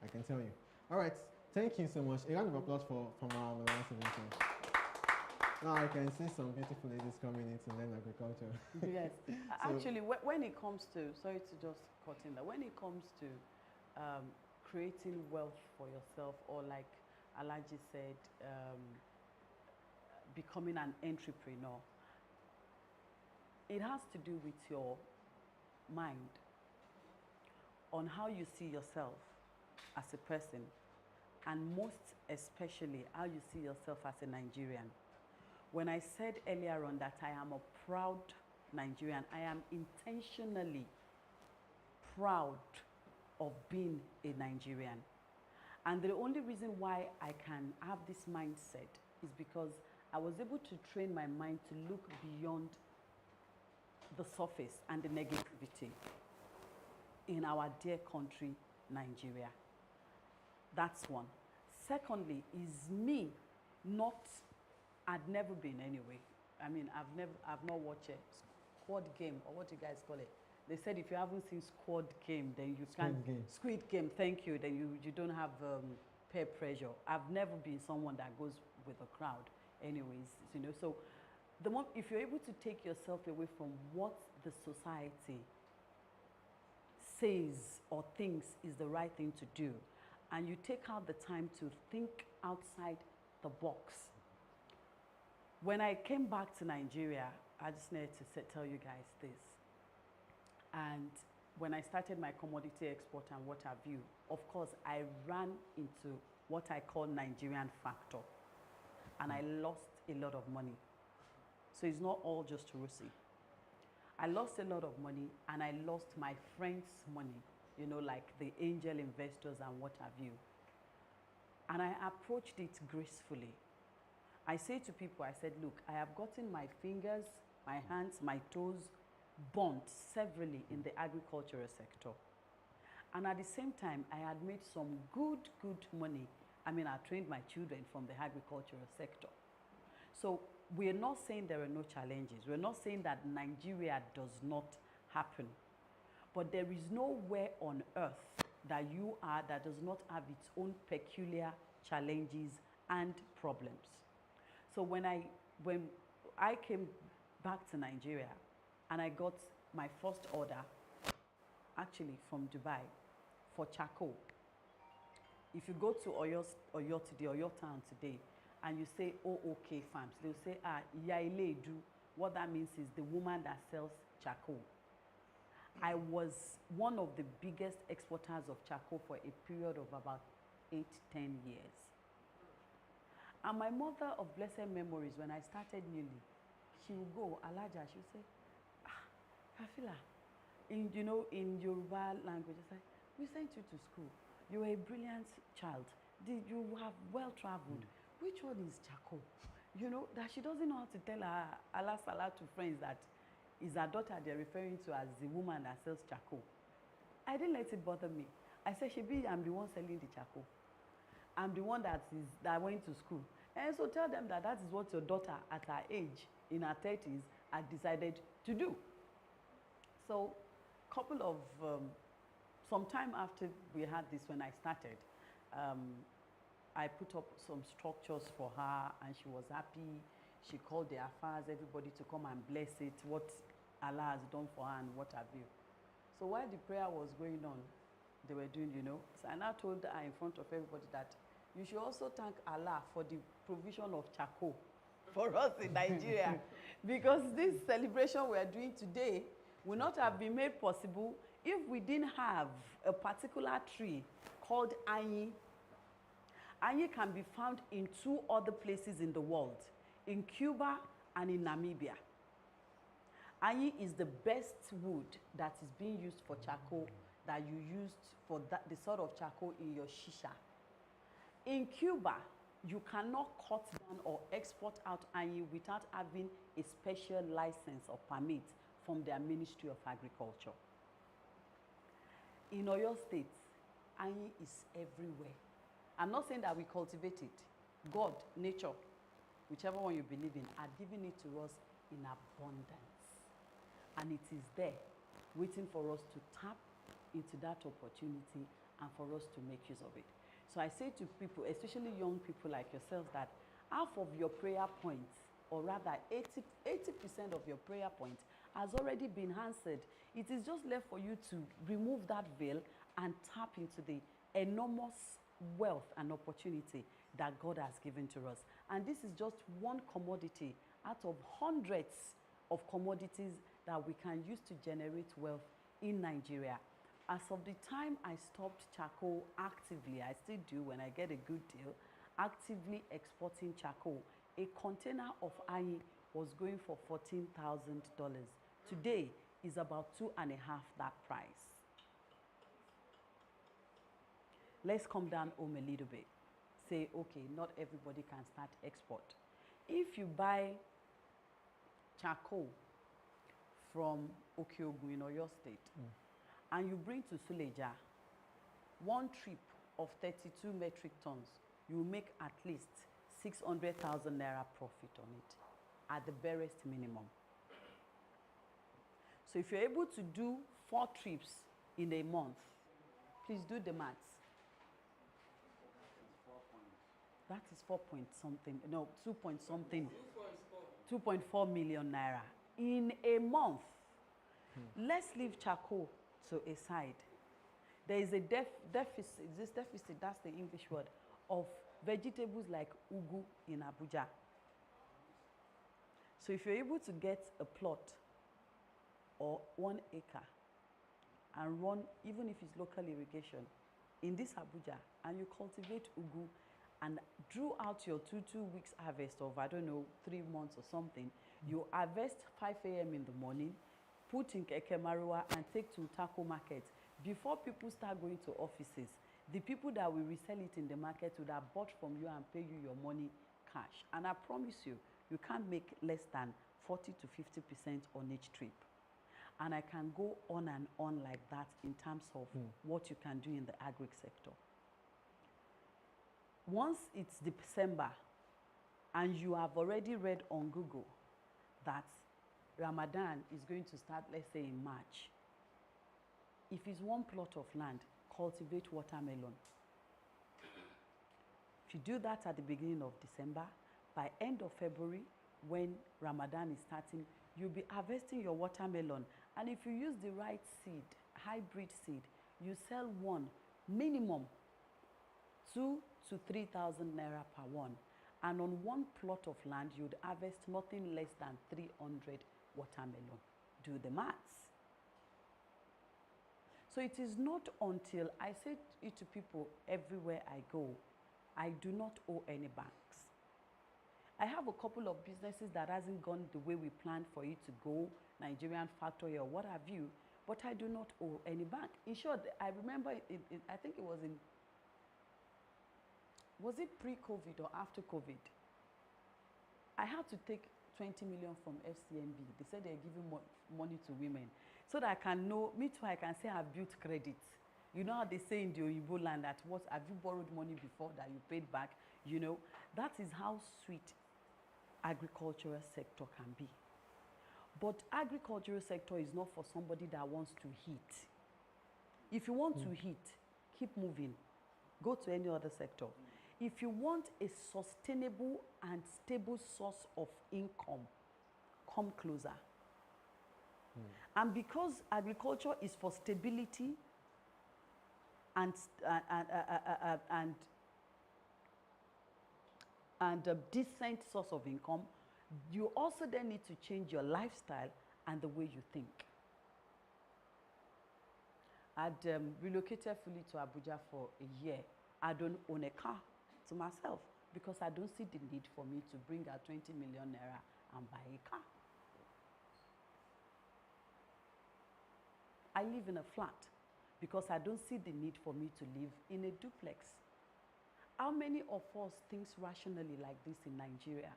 I can tell you. All right, thank you so much. A round of applause from our Omolara Svensson. Now I can see some beautiful ladies coming in to learn agriculture. Yes. So Actually, when it comes to, sorry to just cut in there, when it comes to creating wealth for yourself, or like Alaji said, becoming an entrepreneur, it has to do with your mind, on how you see yourself as a person, and most especially how you see yourself as a Nigerian. When I said earlier on that I am a proud Nigerian, I am intentionally proud of being a Nigerian. And the only reason why I can have this mindset is because I was able to train my mind to look beyond the surface and the negativity in our dear country, Nigeria. That's one. Secondly, is me not, I'd never been anyway. I mean, I've not watched a squad game, or what you guys call it. They said if you haven't seen squad game, then you can't. Squid game, thank you. Then you don't have peer pressure. I've never been someone that goes with a crowd, anyways. You know, so if you're able to take yourself away from what the society says or thinks is the right thing to do, and you take out the time to think outside the box. When I came back to Nigeria, I just needed to tell you guys this. And when I started my commodity export and what have you, of course, I ran into what I call Nigerian factor. And I lost a lot of money. So it's not all just rosy. I lost a lot of money, and I lost my friends' money, you know, like the angel investors and what have you. And I approached it gracefully. I say to people, I said, look, I have gotten my fingers, my hands, my toes burnt severally in the agricultural sector. And at the same time, I had made some good money. I mean, I trained my children from the agricultural sector. So we're not saying there are no challenges. We're not saying that Nigeria does not happen. But there is nowhere on earth that you are that does not have its own peculiar challenges and problems. So when I came back to Nigeria, and I got my first order, actually from Dubai, for charcoal. If you go to Oyo today, Oyo town today, and you say OOK Farms, they'll say, Yailedu. What that means is the woman that sells charcoal. I was one of the biggest exporters of charcoal for a period of about 8-10 years. And my mother of blessed memories, when I started newly, she would go, Alaja, she would say, Kafila, in Yoruba language, it's like, we sent you to school. You were a brilliant child. You have well traveled. Which one is charcoal? You know, that she doesn't know how to tell her Allah Salah to friends that is her daughter they're referring to as the woman that sells charcoal. I didn't let it bother me. I said, Shebi, I'm the one selling the charcoal. I'm the one that went to school. And so tell them that is what your daughter at her age, in her 30s, had decided to do. So some time after we had this, when I started, I put up some structures for her, and she was happy. She called the affairs, everybody to come and bless it, what Allah has done for her and what have you. So while the prayer was going on, they were doing, so I now told her in front of everybody that you should also thank Allah for the provision of charcoal for us in Nigeria. Because this celebration we are doing today would not have been made possible if we didn't have a particular tree called Ayin. Ayi can be found in 2 other places in the world, in Cuba and in Namibia. Ayi is the best wood that is being used for charcoal that you used for the sort of charcoal in your shisha. In Cuba, you cannot cut down or export out ayi without having a special license or permit from their Ministry of Agriculture. In Oyo State, ayi is everywhere. I'm not saying that we cultivate it. God, nature, whichever one you believe in, are giving it to us in abundance. And it is there, waiting for us to tap into that opportunity and for us to make use of it. So I say to people, especially young people like yourselves, that half of your prayer points, or rather 80% of your prayer points, has already been answered. It is just left for you to remove that veil and tap into the enormous wealth and opportunity that God has given to us. And this is just one commodity out of hundreds of commodities that we can use to generate wealth in Nigeria. As of the time I stopped charcoal actively, I still do when I get a good deal, actively exporting charcoal, a container of ayi was going for $14,000. Today is about 2.5 that price. Let's come down home a little bit. Say, okay, not everybody can start export. If you buy charcoal from Okeogun in Oyo State, and you bring to Suleja, one trip of 32 metric tons, you make at least 600,000 naira profit on it, at the barest minimum. So if you're able to do 4 trips in a month, please do the maths. That is 4 point something, no, 2 point something, 2.4 million naira in a month. Let's leave charcoal to a side. There is a deficit, that's the English word, of vegetables like ugu in Abuja. So if you're able to get a plot or 1 acre and run, even if it's local irrigation, in this Abuja, and you cultivate ugu, and throughout your 2 weeks harvest of, I don't know, 3 months or something, you harvest 5 a.m. in the morning, put in Keke Marua and take to Taco Market. Before people start going to offices, the people that will resell it in the market would have bought from you and pay you your money cash. And I promise you, you can't make less than 40 to 50% on each trip. And I can go on and on like that in terms of what you can do in the agri sector. Once it's December and you have already read on Google that Ramadan is going to start, let's say, in March. If it's 1 plot of land, cultivate watermelon. If you do that at the beginning of December, by end of February, when Ramadan is starting, you'll be harvesting your watermelon. And if you use the right seed, hybrid seed, you sell one, minimum 2,000 to 3,000 naira per one. And on 1 plot of land, you'd harvest nothing less than 300 watermelon. Do the maths. So it is not until I say it to people everywhere I go, I do not owe any banks. I have a couple of businesses that hasn't gone the way we planned for it to go, Nigerian factory or what have you, but I do not owe any bank. In short, I remember, I think it was it pre-COVID or after COVID? I had to take 20 million from FCMB. They said they're giving money to women. So that I can know, me too, I can say I've built credit. You know how they say in the Oyibo land that what, have you borrowed money before that you paid back? You know, that is how sweet agricultural sector can be. But agricultural sector is not for somebody that wants to hit. If you want to hit, keep moving. Go to any other sector. If you want a sustainable and stable source of income, come closer. And because agriculture is for stability and a decent source of income, you also then need to change your lifestyle and the way you think. I'd relocated fully to Abuja for a year. I don't own a car to myself because I don't see the need for me to bring out 20 million naira and buy a car. I live in a flat because I don't see the need for me to live in a duplex. How many of us think rationally like this in Nigeria?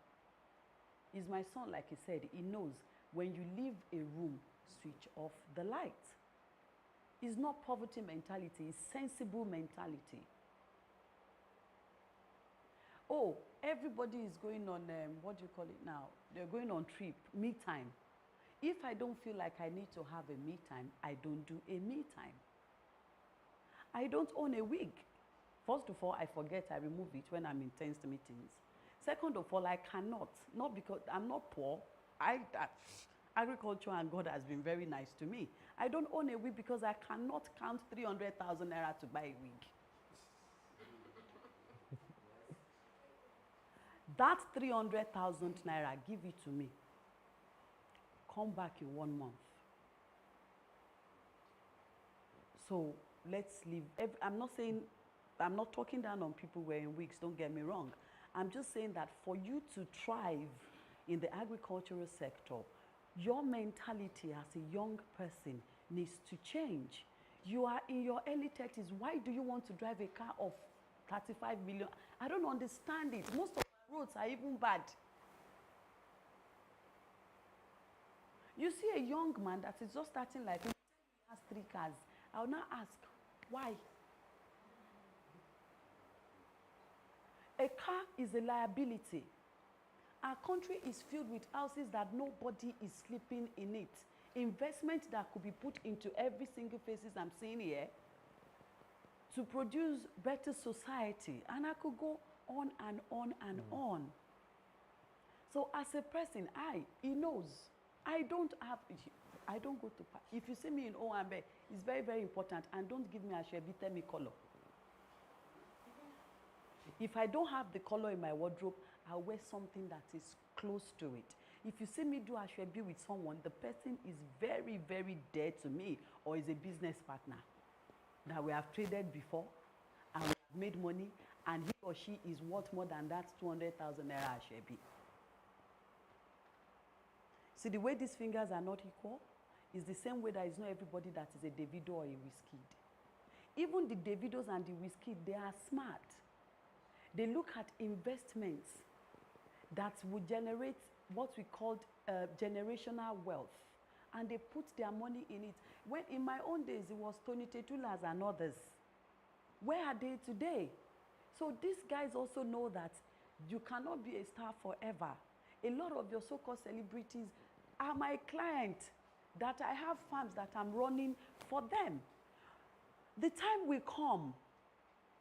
Is my son, like he said, he knows when you leave a room, switch off the light. It's not poverty mentality, it's sensible mentality. Oh, everybody is going on, what do you call it now? They're going on trip, me time. If I don't feel like I need to have a me time, I don't do a me time. I don't own a wig. First of all, I forget, I remove it when I'm in tense meetings. Second of all, I cannot, not because I'm not poor. Agriculture and God has been very nice to me. I don't own a wig because I cannot count 300,000 naira to buy a wig. That 300,000 naira, give it to me. Come back in 1 month. So let's leave. I'm not saying, I'm not talking down on people wearing wigs, don't get me wrong. I'm just saying that for you to thrive in the agricultural sector, your mentality as a young person needs to change. You are in your early 30s. Why do you want to drive a car of 35 million? I don't understand it. Most of the roads are even bad. You see a young man that is just starting life, he has 3 cars. I'll now ask, why? A car is a liability. Our country is filled with houses that nobody is sleeping in it. Investment that could be put into every single faces I'm seeing here to produce better society. And I could go on and on and on. So as a person, he knows, I don't go to, if you see me in Owambe, it's very, very important. And don't give me a shebi, tell me color. If I don't have the color in my wardrobe, I'll wear something that is close to it. If you see me do ashwebi with someone, the person is very, very dear to me or is a business partner that we have traded before and we have made money and he or she is worth more than that 200,000 naira ashwebi. See, the way these fingers are not equal is the same way that it's not everybody that is a Davido or a Wizkid. Even the Davidos and the Wizkid, they are smart. They look at investments that would generate what we call generational wealth. And they put their money in it. When in my own days, it was Tony Tetulas and others. Where are they today? So these guys also know that you cannot be a star forever. A lot of your so-called celebrities are my clients that I have farms that I'm running for them. The time will come.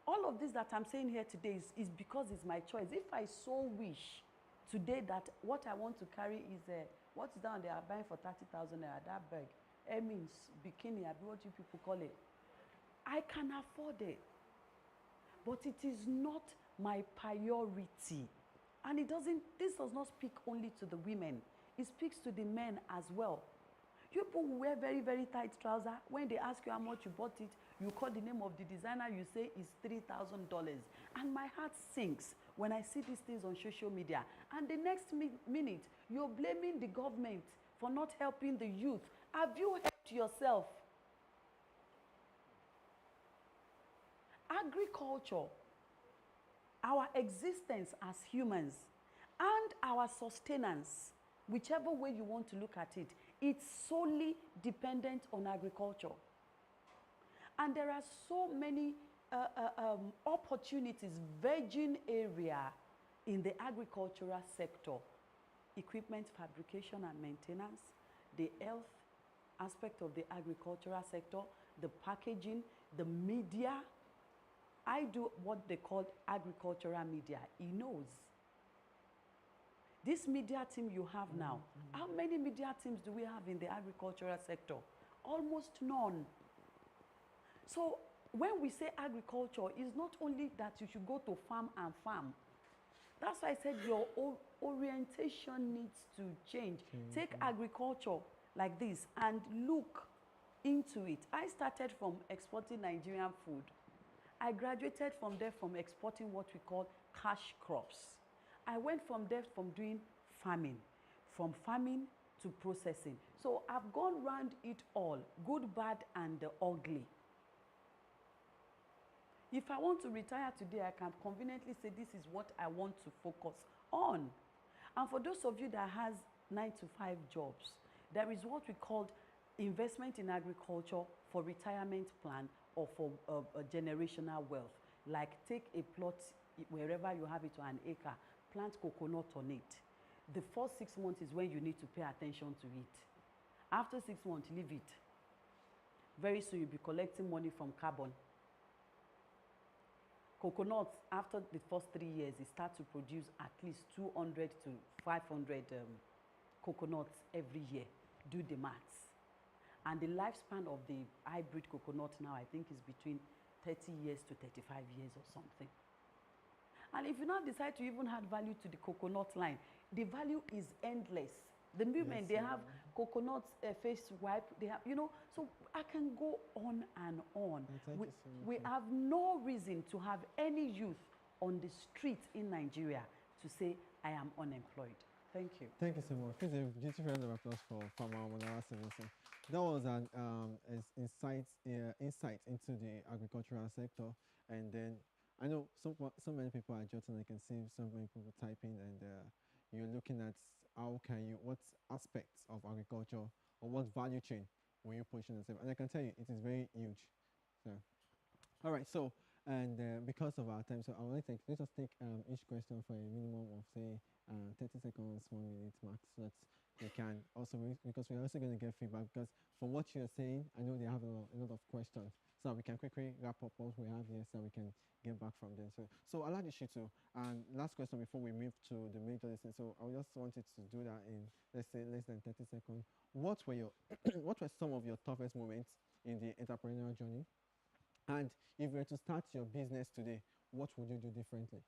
All of this that I'm saying here today is because it's my choice. If I so wish today that what I want to carry is what is down there buying for 30,000 naira, that bag, means bikini, what you people call it. I can afford it. But it is not my priority. And this does not speak only to the women. It speaks to the men as well. You people who wear very, very tight trousers, when they ask you how much you bought it, you call the name of the designer, you say it's $3,000. And my heart sinks when I see these things on social media. And the next minute, you're blaming the government for not helping the youth. Have you helped yourself? Agriculture, our existence as humans, and our sustenance, whichever way you want to look at it, it's solely dependent on agriculture. And there are so many opportunities, virgin area in the agricultural sector. Equipment fabrication and maintenance, the health aspect of the agricultural sector, the packaging, the media. I do what they call agricultural media. He knows. This media team you have now, how many media teams do we have in the agricultural sector? Almost none. So when we say agriculture, it's not only that you should go to farm and farm. That's why I said your orientation needs to change. Take agriculture like this and look into it. I started from exporting Nigerian food. I graduated from there from exporting what we call cash crops. I went from there from doing farming to processing. So I've gone round it all, good, bad, and the ugly. If I want to retire today, I can conveniently say this is what I want to focus on. And for those of you that has 9-to-5 jobs, there is what we call investment in agriculture for retirement plan or for a generational wealth. Like take a plot wherever you have it to an acre, plant coconut on it. The first 6 months is when you need to pay attention to it. After 6 months, leave it. Very soon you'll be collecting money from carbon. Coconuts, after the first 3 years, it starts to produce at least 200 to 500 coconuts every year. Do the maths. And the lifespan of the hybrid coconut now, I think, is between 30 years to 35 years or something. And if you now decide to even add value to the coconut line, the value is endless. The women, they have coconut face wipe, they have, you know, so I can go on and on. We have no reason to have any youth on the street in Nigeria to say, I am unemployed. Thank you. Thank you so much. Please, a beautiful round of applause for Farmer Omolara Svensson. That was an insight into the agricultural sector. And then I know so many people are jotting. I can see so many people typing, and you're looking at what aspects of agriculture or what value chain will you push in yourself. And I can tell you, it is very huge. So, all right. So, and because of our time, so I want to let us take each question for a minimum of say 30 seconds, 1 minute max, so that they can also, because we're also going to get feedback, because from what you're saying, I know they have a lot of questions, so we can quickly wrap up what we have here so we can get back from them. So I'll add the Shitu. And last question before we move to the major lesson. So I just wanted to do that in, let's say, less than 30 seconds. What were what were some of your toughest moments in the entrepreneurial journey? And if you were to start your business today, what would you do differently?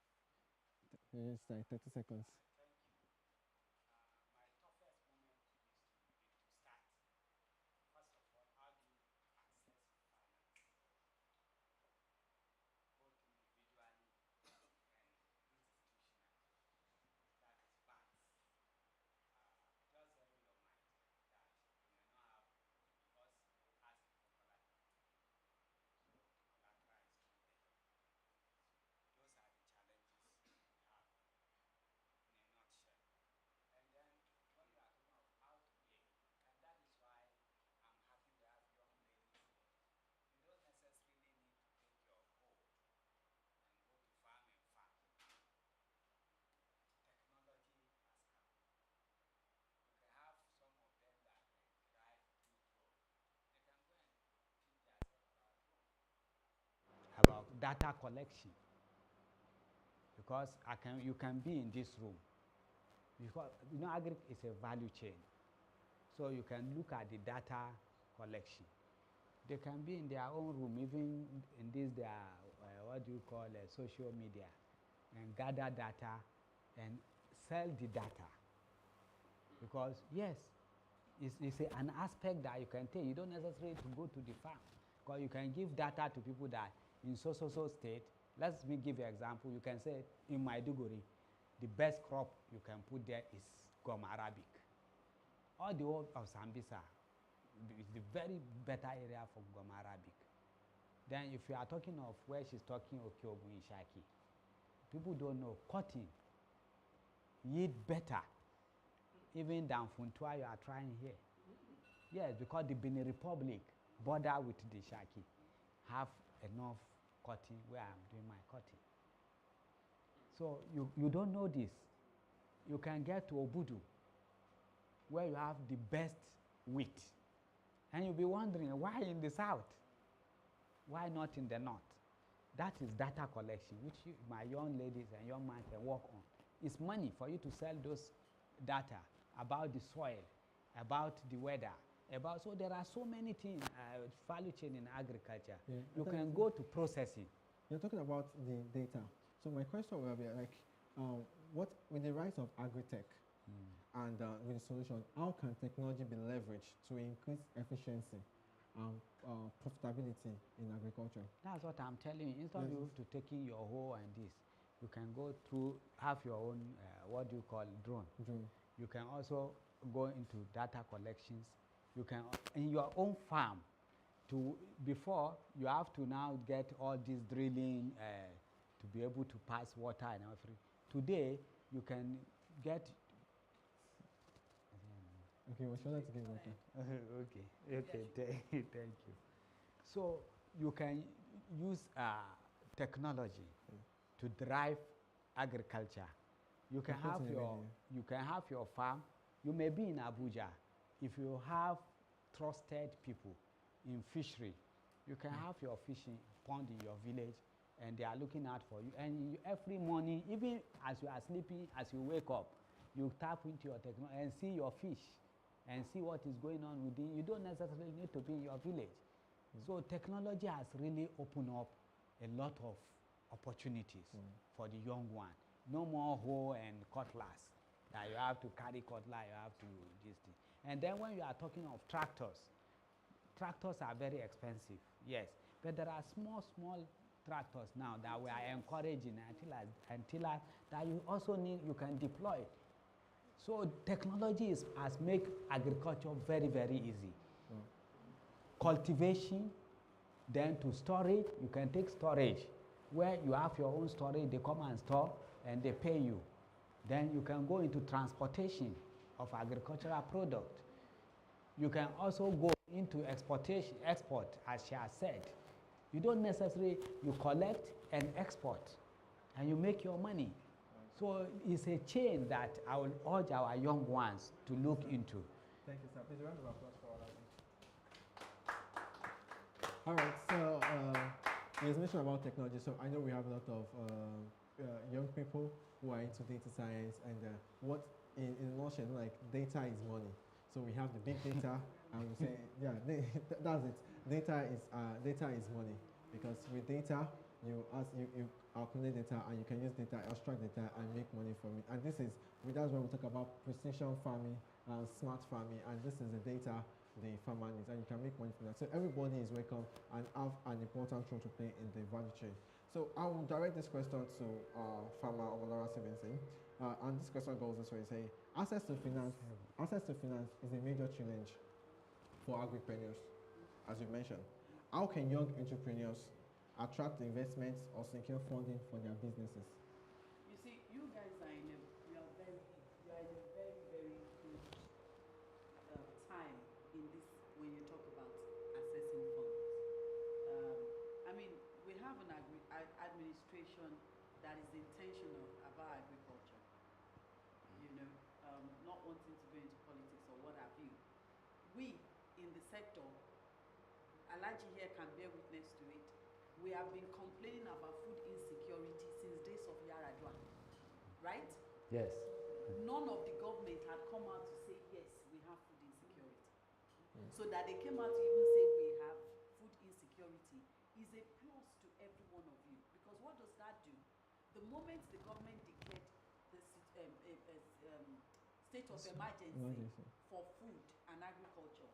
It's like 30 seconds. About data collection, because you can be in this room, because you know agri is a value chain, so you can look at the data collection. They can be in their own room, even in this their what do you call social media, and gather data and sell the data, because yes, it's an aspect that you can take. You don't necessarily to go to the farm, because you can give data to people that in so state. Let me give you an example. You can say in Maiduguri, the best crop you can put there is gum arabic. All the whole of Sambisa is the very better area for gum arabic. Then if you are talking of where she's talking Okyobu in Shaki, people don't know cotton yield better even than Funtua you are trying here. Yes, because the Benin Republic border with the Shaki have enough cotton where I'm doing my cotton. So you don't know this. You can get to Obudu where you have the best wheat, and you'll be wondering why in the south, why not in the north? That is data collection, which my young ladies and young men can work on. It's money for you to sell those data about the soil, about the weather, so there are so many things, value chain in agriculture. Yeah, you can go to processing. You're talking about the data. So my question will be like, what with the rise of agri-tech and with the solution, how can technology be leveraged to increase efficiency and profitability in agriculture? That's what I'm telling you. Instead of Yes. you to taking your hoe and this, you can go through, have your own, what do you call drone. Drone. You can also go into data collections. You can, in your own farm, before you have to now get all this drilling to be able to pass water and everything. Today, you can get. Okay, we're sure to give water. Okay, thank you. So you can use technology to drive agriculture. You can have your farm. You may be in Abuja. If you have trusted people in fishery, you can have your fishing pond in your village, and they are looking out for you. And every morning, even as you are sleeping, as you wake up, you tap into your technology and see your fish and see what is going on within. You don't necessarily need to be in your village. So technology has really opened up a lot of opportunities for the young one. No more hoe and cutlass that you have to carry cutlass, you have to do this thing. And then when you are talking of tractors, tractors are very expensive, yes. But there are small tractors now that we are encouraging until that you also need, you can deploy. So technology has made agriculture very, very easy. Cultivation, then to storage, you can take storage. Where you have your own storage, they come and store and they pay you. Then you can go into transportation of agricultural product. You can also go into export, as she has said. You don't necessarily, you collect and export, and you make your money. So it's a chain that I will urge our young ones to look into. Thank you, sir. Please a round of applause for all of you. All right, so there's mention about technology. So I know we have a lot of young people who are into data science, and what in a nutshell, like data is money. So we have the big data, and we say, yeah, that's it. Data is money, because with data, you accumulate data, and you can use data, extract data, and make money from it. And that's when we talk about precision farming, smart farming, and this is the data the farmer needs, and you can make money from that. So everybody is welcome and have an important role to play in the value chain. So I will direct this question to farmer Omolara Svensson, and this question goes this way: say, access to finance is a major challenge for agripreneurs, as you mentioned. How can young entrepreneurs attract investments or secure funding for their businesses? You see, you guys are in a very, very good time in this when you talk about accessing funds. I mean, we have an administration that is intentional about agriculture. You know, not wanting to go into politics or what have you. We in the sector, Alaji here can bear witness to it. We have been complaining about food insecurity since days of Yaradua, right? Yes. None of the government had come out to say, yes, we have food insecurity. So that they came out to even say we have food insecurity is a plus to every one of you. Because what does that do? The moment the government declared the state of emergency for food and agriculture,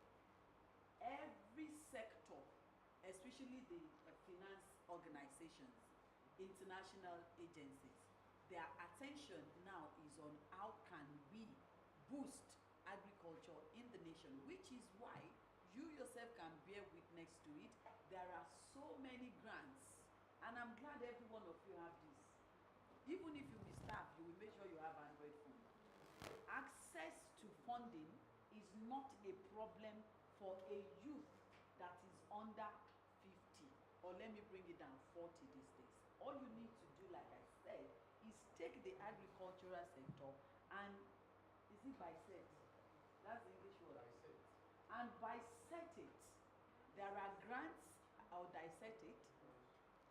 every sector, especially the finance organizations, international agencies, their attention now is on how can we boost agriculture in the nation, which is why you yourself can bear witness to it. There are so many grants, and I'm glad every one of you have this. Even if you be staff, you will make sure you have Android phone. Access to funding is not a problem for a youth that is under 50, or let me bring it down, 40 these days. All you need to do, like I said, is take the agricultural sector and, is it bisect? That's the English word. Bisect. And bisect it. There are grants, or dissect it.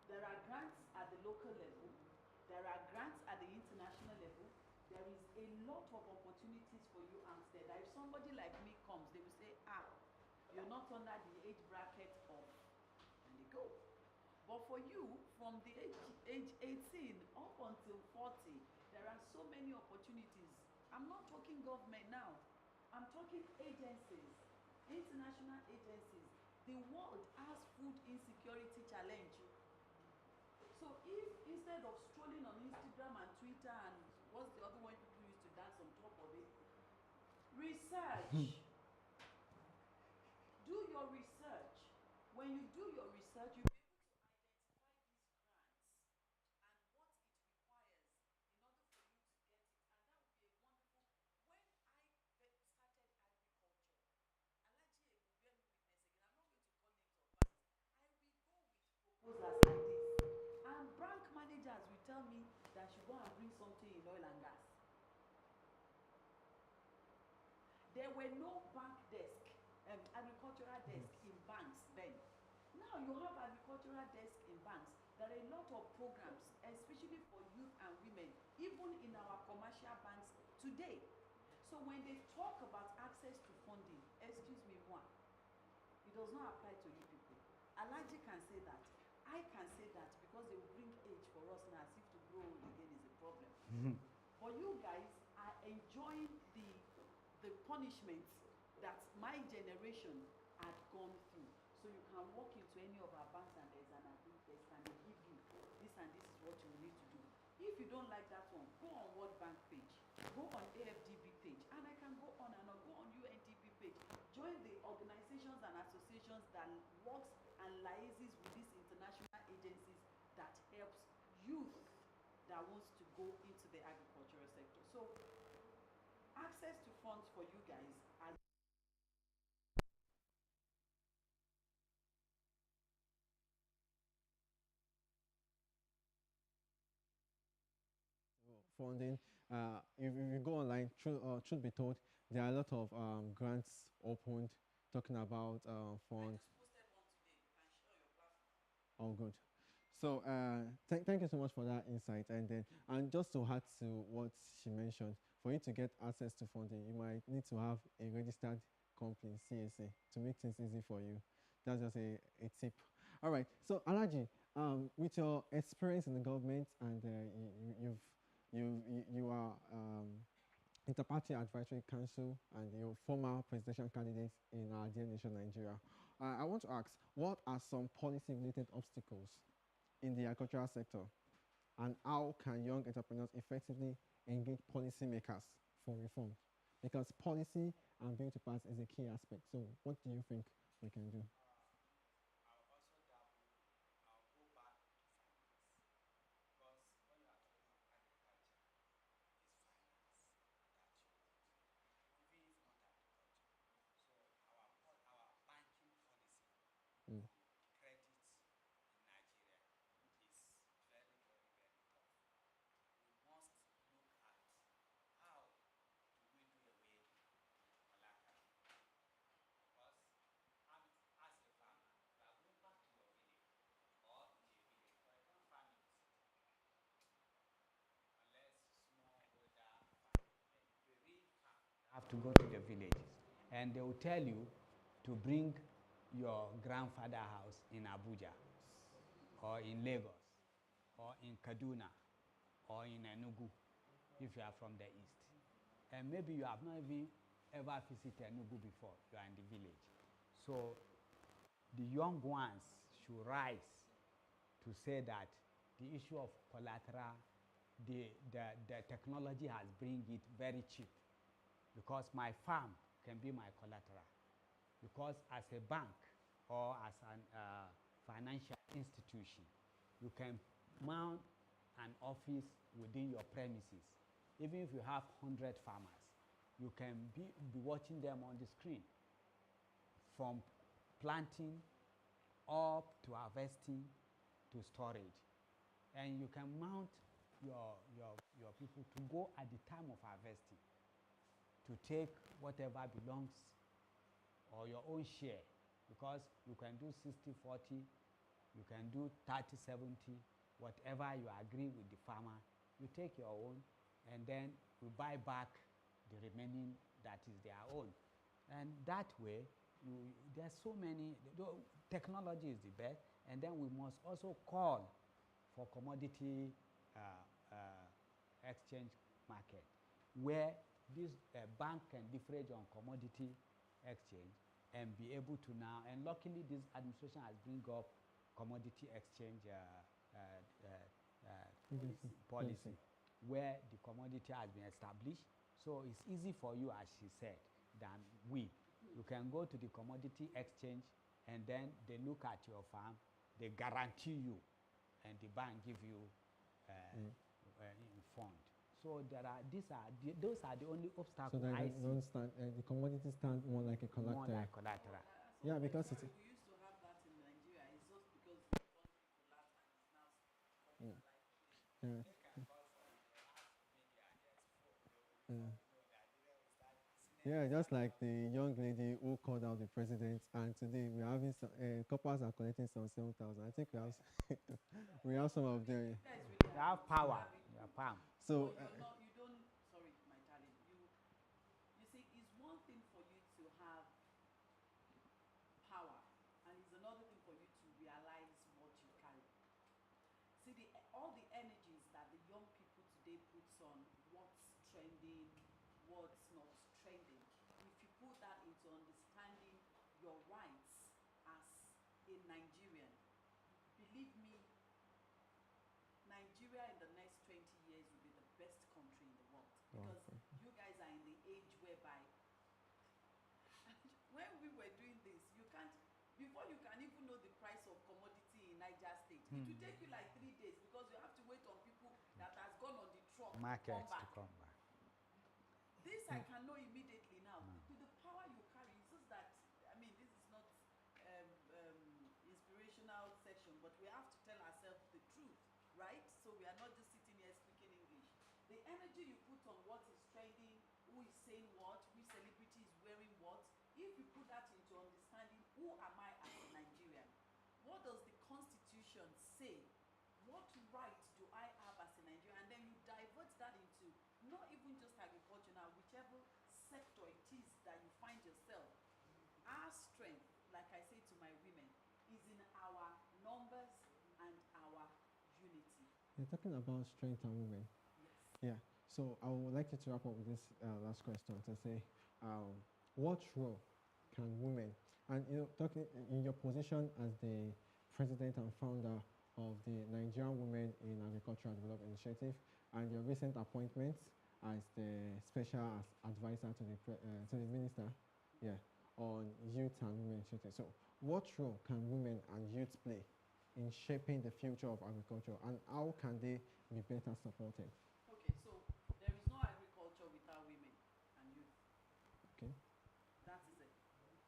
There are grants at the local level. There are grants at the international level. There is a lot of opportunities for you outside. That if somebody like me comes, they will say, you're not under the age bracket of, and they go. But for you, from the age 18 up until 40, there are so many opportunities. I'm not talking government now. I'm talking agencies, international agencies. The world has food insecurity challenge. So if instead of strolling on Instagram and Twitter and what's the other one people used to dance on top of it, research. Do your research. When you do your research, you'll be able to identify these grants and what it requires in order for you to get it. And that would be a wonderful. When I started agriculture, Alaji will bear me witness again. I'm not going to call names of banks. I will go with proposals like this. And bank managers will tell me that I should go and bring something in oil and gas. There were no bank desk, agricultural desk in banks then. Now you have agricultural desk in banks. There are a lot of programs, especially for youth and women, even in our commercial banks today. So when they talk about access to funding, excuse me, one, it does not apply to you people. Alaji can say that. I can say that because they will bring age for us now, as if to grow old again is a problem. But you guys are enjoying the punishments that my generation had gone through. So you can walk into any of our banks and there's an agreed desk and they give you this and this is what you need to do. If you don't like that one, go on World Bank page, go on AFDB page, and I can go on and on, go on UNDP page. Join the organizations and associations that works and liaises with these international agencies that helps youth that wants to go into the agricultural sector. So access to funds for you guys as funding. If you go online, truth be told, there are a lot of grants opened talking about funds. Oh, good. So thank you so much for that insight. And just to add to what she mentioned, for you to get access to funding, you might need to have a registered company, CSA, to make things easy for you. That's just a tip. All right. So Alaji, with your experience in the government and you are Interparty Advisory Council and your former presidential candidate in our dear nation, Nigeria. I want to ask, what are some policy-related obstacles in the agricultural sector, and how can young entrepreneurs effectively engage policymakers for reform? Because policy and being to pass is a key aspect. So, what do you think we can do? Credit in Nigeria is very, very, very tough. We must look at how do we do away with collateral. Because as a farmer, you are going back to your village or in a village or a non-farming city, unless smallholder farming. The real farm, you have to go to the villages and they will tell you to bring your grandfather house in Abuja or in Lagos or in Kaduna or in Enugu if you are from the east. And maybe you have not even ever visited Enugu before, you are in the village. So the young ones should rise to say that the issue of collateral, the technology has bring it very cheap, because my farm can be my collateral. Because as a bank or as a financial institution, you can mount an office within your premises. Even if you have 100 farmers, you can be watching them on the screen from planting up to harvesting to storage. And you can mount your people to go at the time of harvesting to take whatever belongs or your own share, because you can do 60-40, you can do 30-70, whatever you agree with the farmer, you take your own and then you buy back the remaining that is their own. And that way, there's so many, technology is the best, and then we must also call for commodity exchange market, where this bank can leverage on commodity exchange and be able to now, and luckily this administration has bring up commodity exchange policy, where the commodity has been established. So it's easy for you, as she said, than we. You can go to the commodity exchange, and then they look at your farm, they guarantee you, and the bank give you in fund. So those are the only obstacles So I that see. the commodity stand more like a collateral. More like collateral. Yeah, because it's. We used to have that in Nigeria. It's just because the country collapsed and it's now Yeah. Yeah, just like the young lady who called out the president, and today we're having some couples are collecting some 7,000. I think we have we have some of them. They have power. They have power. So you don't. Sorry, my darling. You see, it's one thing for you to have power, and it's another thing for you to realize what you carry. See, all the energies that the young people today puts on what's trending, what's not trending. If you put that into understanding your rights as a Nigerian, believe me, Nigeria in the next 20 years will be the best country in the world, because you guys are in the age whereby when we were doing this, you can't, before you can even know the price of commodity in Niger State, it will take you like 3 days, because you have to wait on people that has gone on the truck Market to to come back. This I can know immediately now. With the power you carry, it's just that, I mean, this is not inspirational section, but we have to tell ourselves the truth, right? So we are not just sitting here speaking English. The energy you put on what is trending, who is saying what, which celebrity is wearing what, if you put that into understanding, who am I as a Nigerian? What does the Constitution say? What right do I have as a Nigerian? And then you divert that into not even just agriculture now, whichever sector it is that you find yourself. Our strength, like I say to my women, is in our numbers and our unity. you're talking about strength and women. Yes. Yeah. So I would like you to wrap up with this last question to say, what role can women, and talking in your position as the president and founder of the Nigerian Women in Agricultural Development Initiative, and your recent appointment as the special advisor to the minister, yeah, on youth and women initiative. So, what role can women and youth play in shaping the future of agriculture, and how can they be better supported? Okay, so there is no agriculture without women and youth. Okay. That is it.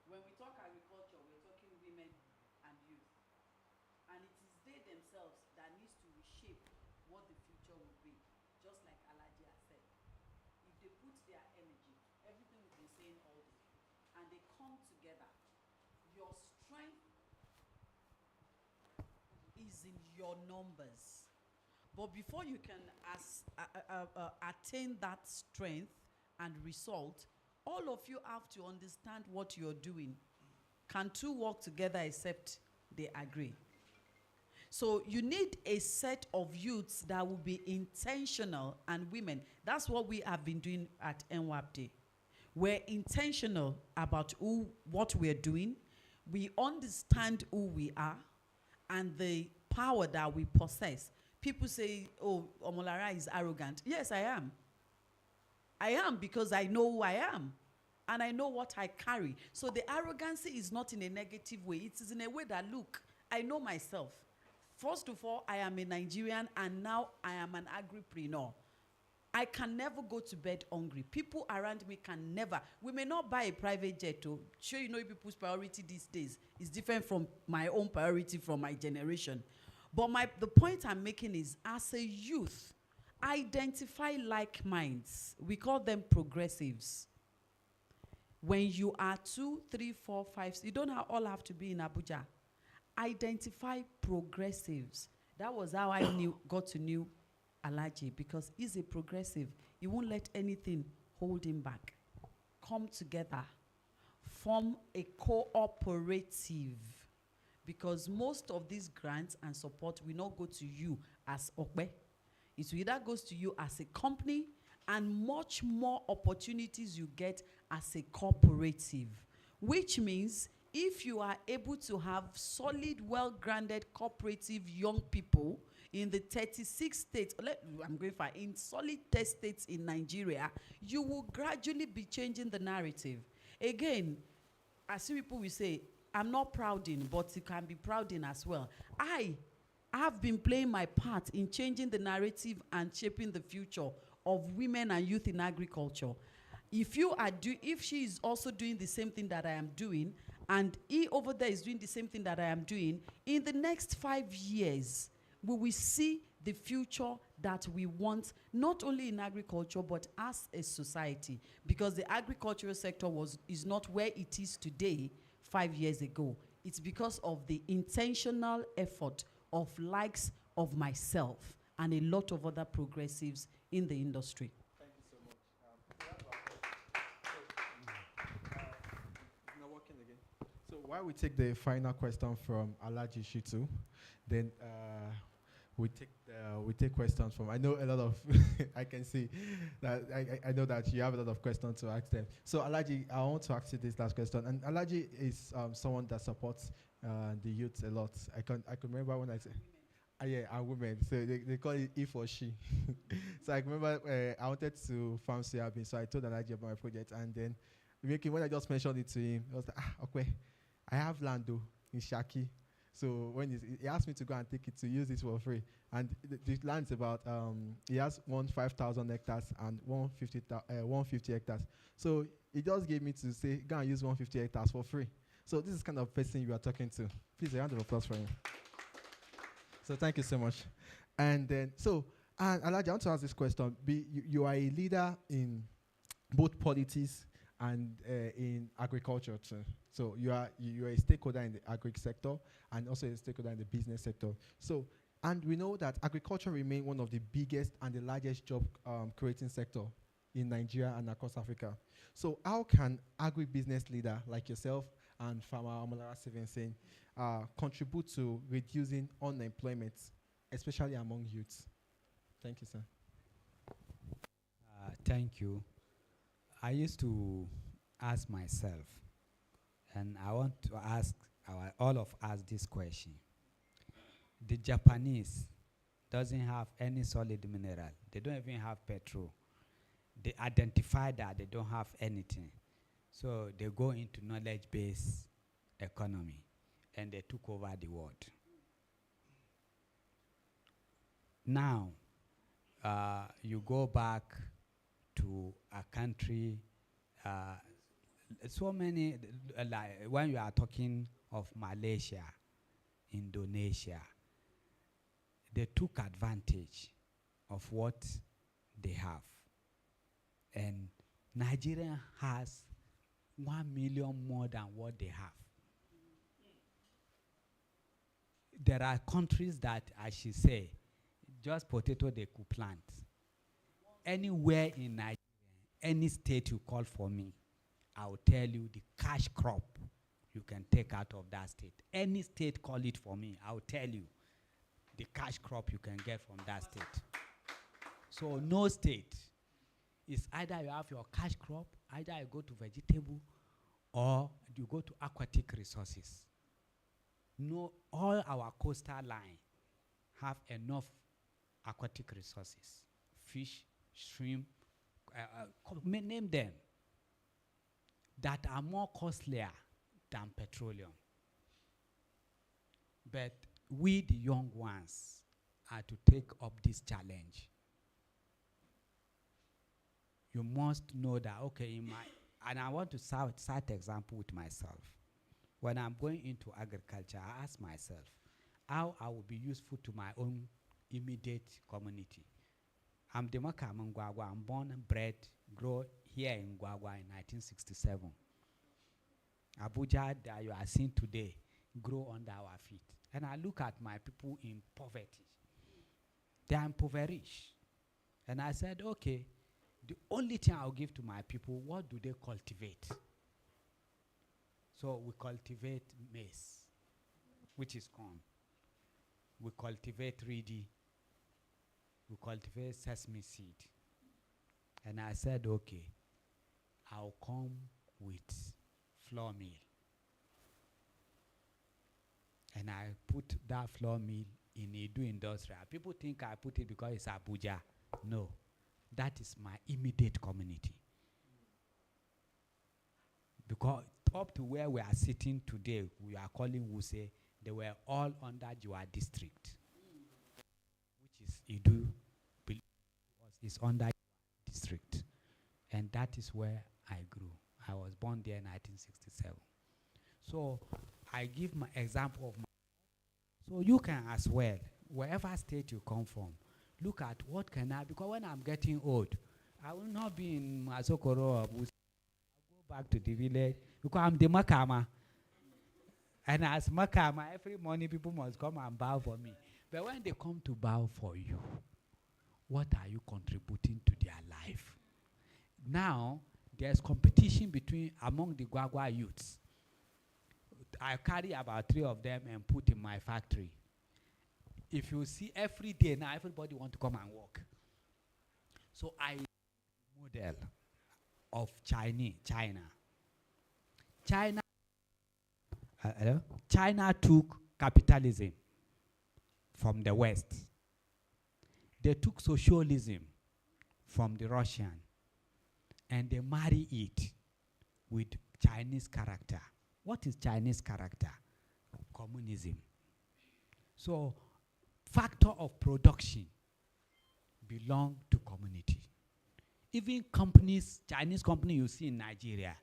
When we talk agriculture, we're talking women and youth. And it is they themselves that needs to reshape what the future will be. Just like Alaji has said. If they put their energy, everything we've been saying all day, and they come together, your strength is in your numbers. But before you can attain that strength and result, all of you have to understand what you're doing. Can two work together except they agree? So you need a set of youths that will be intentional, and women. That's what we have been doing at NWAPD. We're intentional about what we're doing. We understand who we are and the power that we possess. People say, oh, Omolara is arrogant. Yes, I am. I am, because I know who I am. And I know what I carry. So the arrogancy is not in a negative way. It is in a way that, look, I know myself. First of all, I am a Nigerian, and now I am an agripreneur. I can never go to bed hungry. People around me can never. We may not buy a private jet. Sure, you know people's priority these days is different from my own priority from my generation. But the point I'm making is, as a youth, identify like minds. We call them progressives. When you are 2, 3, 4, 5, you don't all have to be in Abuja. Identify progressives. That was how I got to know Alaji, because he's a progressive. He won't let anything hold him back. Come together. Form a cooperative. Because most of these grants and support will not go to you as Okbe. It will either goes to you as a company, and much more opportunities you get as a cooperative. which means if you are able to have solid, well-grounded, cooperative young people in the 36 states, I'm going for in solid 10 states in Nigeria, you will gradually be changing the narrative. Again, I see people will say, I'm not proud in, but you can be proud in as well. I have been playing my part in changing the narrative and shaping the future of women and youth in agriculture. If she is also doing the same thing that I am doing, and he over there is doing the same thing that I am doing, in the next 5 years, we will see the future that we want, not only in agriculture, but as a society. Because the agricultural sector is not where it is today 5 years ago. It's because of the intentional effort of likes of myself and a lot of other progressives in the industry. Thank you so much. Not working again. So while we take the final question from Alhaji Shitu, then we take questions from. I know a lot of. I can see that I know that you have a lot of questions to ask them. So Alhaji, I want to ask you this last question. And Alhaji is someone that supports the youth a lot. I can remember when I said. And women. So they call it he for she. So I remember I wanted to farm soybean, so I told Alhaji about my project, and then when I just mentioned it to him, I was like, okay, I have land though in Shaki. So when he asked me to go and take it to use it for free, and the land's about he has 5,000 hectares and 150 hectares. So he just gave me to say go and use 150 hectares for free. So this is kind of person you are talking to. Please, a round of applause for him. So thank you so much. And then, Alhaji, I want to ask this question. You are a leader in both politics and in agriculture too. So you are a stakeholder in the agri sector and also a stakeholder in the business sector. So, and we know that agriculture remains one of the biggest and the largest job creating sector in Nigeria and across Africa. So how can agribusiness leader like yourself and farmer Omolara Svensson contribute to reducing unemployment, especially among youths? Thank you, sir. Thank you. I used to ask myself, and I want to ask all of us this question. The Japanese doesn't have any solid mineral. They don't even have petrol. They identify that they don't have anything. So they go into knowledge-based economy, and they took over the world. Now, you go back to a country, so many, like when you are talking of Malaysia, Indonesia, they took advantage of what they have. And Nigeria has 1 million more than what they have. There are countries that, I should say, just potato they could plant. Anywhere in Nigeria, any state you call for me, I will tell you the cash crop you can take out of that state. Any state call it for me, I will tell you the cash crop you can get from that state. So no state. It's either you have your cash crop, either you go to vegetable, or you go to aquatic resources. No, all our coastal line have enough aquatic resources. Fish, shrimp, name them, that are more costlier than petroleum. But we, the young ones, are to take up this challenge. You must know that, okay, and I want to start example with myself. When I'm going into agriculture, I ask myself how I will be useful to my own immediate community. I'm Demaka Mangwagwa. I'm born and bred, grew here in Gwagwa in 1967. Abuja, that you are seeing today, grew under our feet. And I look at my people in poverty. They are impoverished. And I said, okay, the only thing I'll give to my people, what do they cultivate? So we cultivate maize, which is corn. We cultivate reedy. We cultivate sesame seed. And I said, okay, I'll come with flour mill. And I put that flour mill in Edu Industrial. People think I put it because it's Abuja. No, that is my immediate community. Because up to where we are sitting today, we are calling Wuse, they were all under Jua district, which is Edu, is under district. And that is where I grew. I was born there in 1967. So I give my example of my. So you can as well, wherever state you come from, look at what can I, because when I'm getting old, I will not be in Masokoro or Abuja. I'll go back to the village because I'm the Makama. And as Makama, every morning people must come and bow for me. But when they come to bow for you, what are you contributing to their life? Now, there's competition among the Gwagwa youths. I carry about 3 of them and put in my factory. If you see every day now, everybody want to come and work. So I model of China. China took capitalism from the West. They took socialism from the Russian, and they marry it with Chinese character. What is Chinese character? Communism. So, factor of production belong to community. Even companies, Chinese company you see in Nigeria,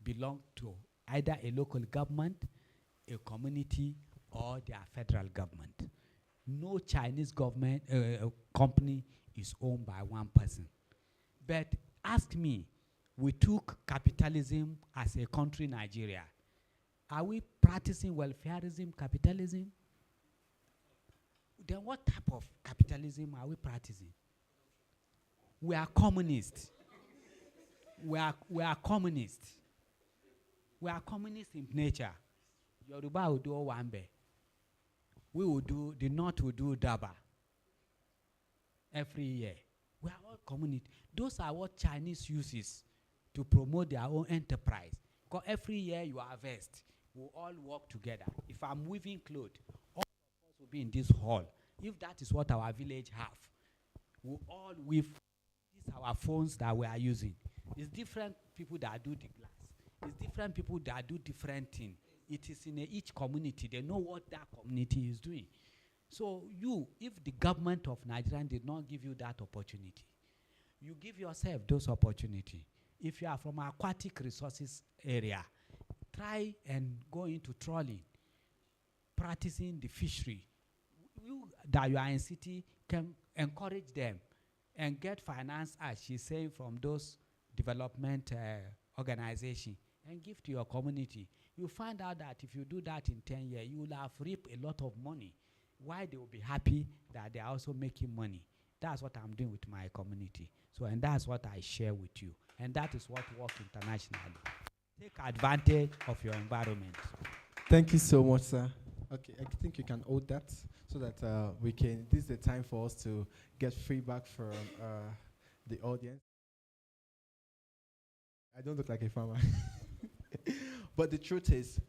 belong to either a local government, a community, or their federal government. No Chinese government company is owned by one person. But ask me, we took capitalism as a country, Nigeria. Are we practicing welfareism, capitalism? Then what type of capitalism are we practicing? We are communists. We are communists. We are communists in nature. Yoruba will do Owambe. We will do, the North will do Daba every year. We are all communists. Those are what Chinese uses to promote their own enterprise. Because every year you harvest, we all work together. If I'm weaving clothes, all of us will be in this hall. If that is what our village have, we all weave. These are our phones that we are using. It's different people that do the glass. It's different people that do different things. It is in each community. They know what that community is doing. So if the government of Nigeria did not give you that opportunity, you give yourself those opportunities. If you are from aquatic resources area, try and go into trawling, practicing the fishery. You that you are in city can encourage them and get finance, as she's saying, from those development organizations and give to your community. You find out that if you do that in 10 years, you will have reaped a lot of money. Why they will be happy that they are also making money. That's what I'm doing with my community. So, and that's what I share with you. And that is what works internationally. Take advantage of your environment. Thank you so much, sir. Okay, I think you can hold that so that this is the time for us to get feedback from the audience. I don't look like a farmer. But the truth is,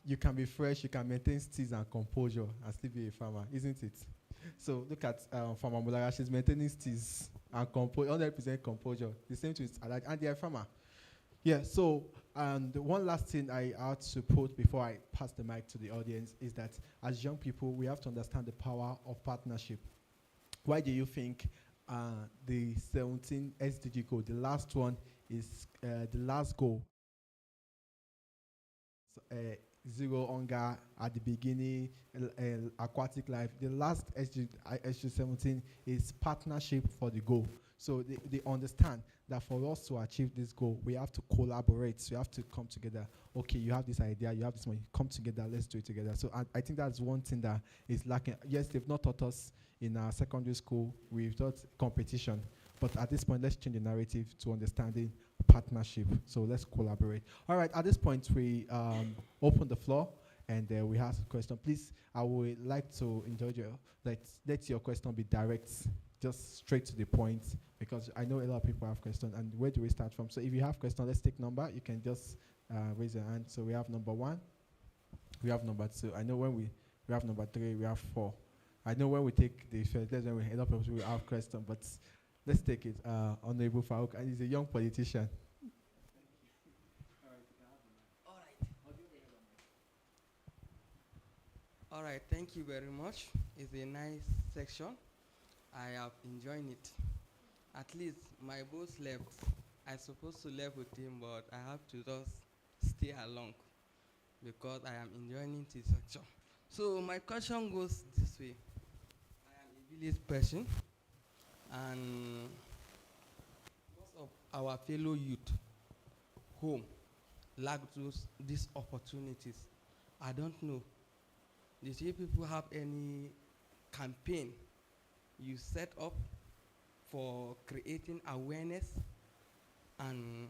you can be fresh, you can maintain steeze and composure and still be a farmer, isn't it? So look at Farmer Omolara, she's maintaining steeze and 100% composure. The same thing with Alad, and they are farmer. Yeah, so one last thing I had to put before I pass the mic to the audience is that as young people, we have to understand the power of partnership. Why do you think the 17 SDG goal, the last one is the last goal? Zero hunger at the beginning, aquatic life. The last SG 17 is partnership for the goal. So they understand that for us to achieve this goal, we have to collaborate. So we have to come together. Okay, you have this idea, you have this money, come together, let's do it together. So I think that's one thing that is lacking. Yes, they've not taught us in our secondary school, we've taught competition. But at this point, let's change the narrative to understanding partnership. So let's collaborate. All right, at this point, we open the floor and we ask a question. Please, I would like to indulge you. Let your question be direct, just straight to the point, because I know a lot of people have questions. And where do we start from? So if you have questions, let's take number. You can just raise your hand. So we have number 1, we have number 2. I know when we have number 3, we have 4. I know when we take the first, that's when we head up, we have questions, but let's take it. Honorable Farouk, and he's a young politician. All right, thank you very much. It's a nice section. I have enjoyed it. At least my boss left. I supposed to leave with him, but I have to just stay along because I am enjoying this section. So my question goes this way. I am a village person, and most of our fellow youth home lack these opportunities. I don't know. Did you people have any campaign you set up for creating awareness and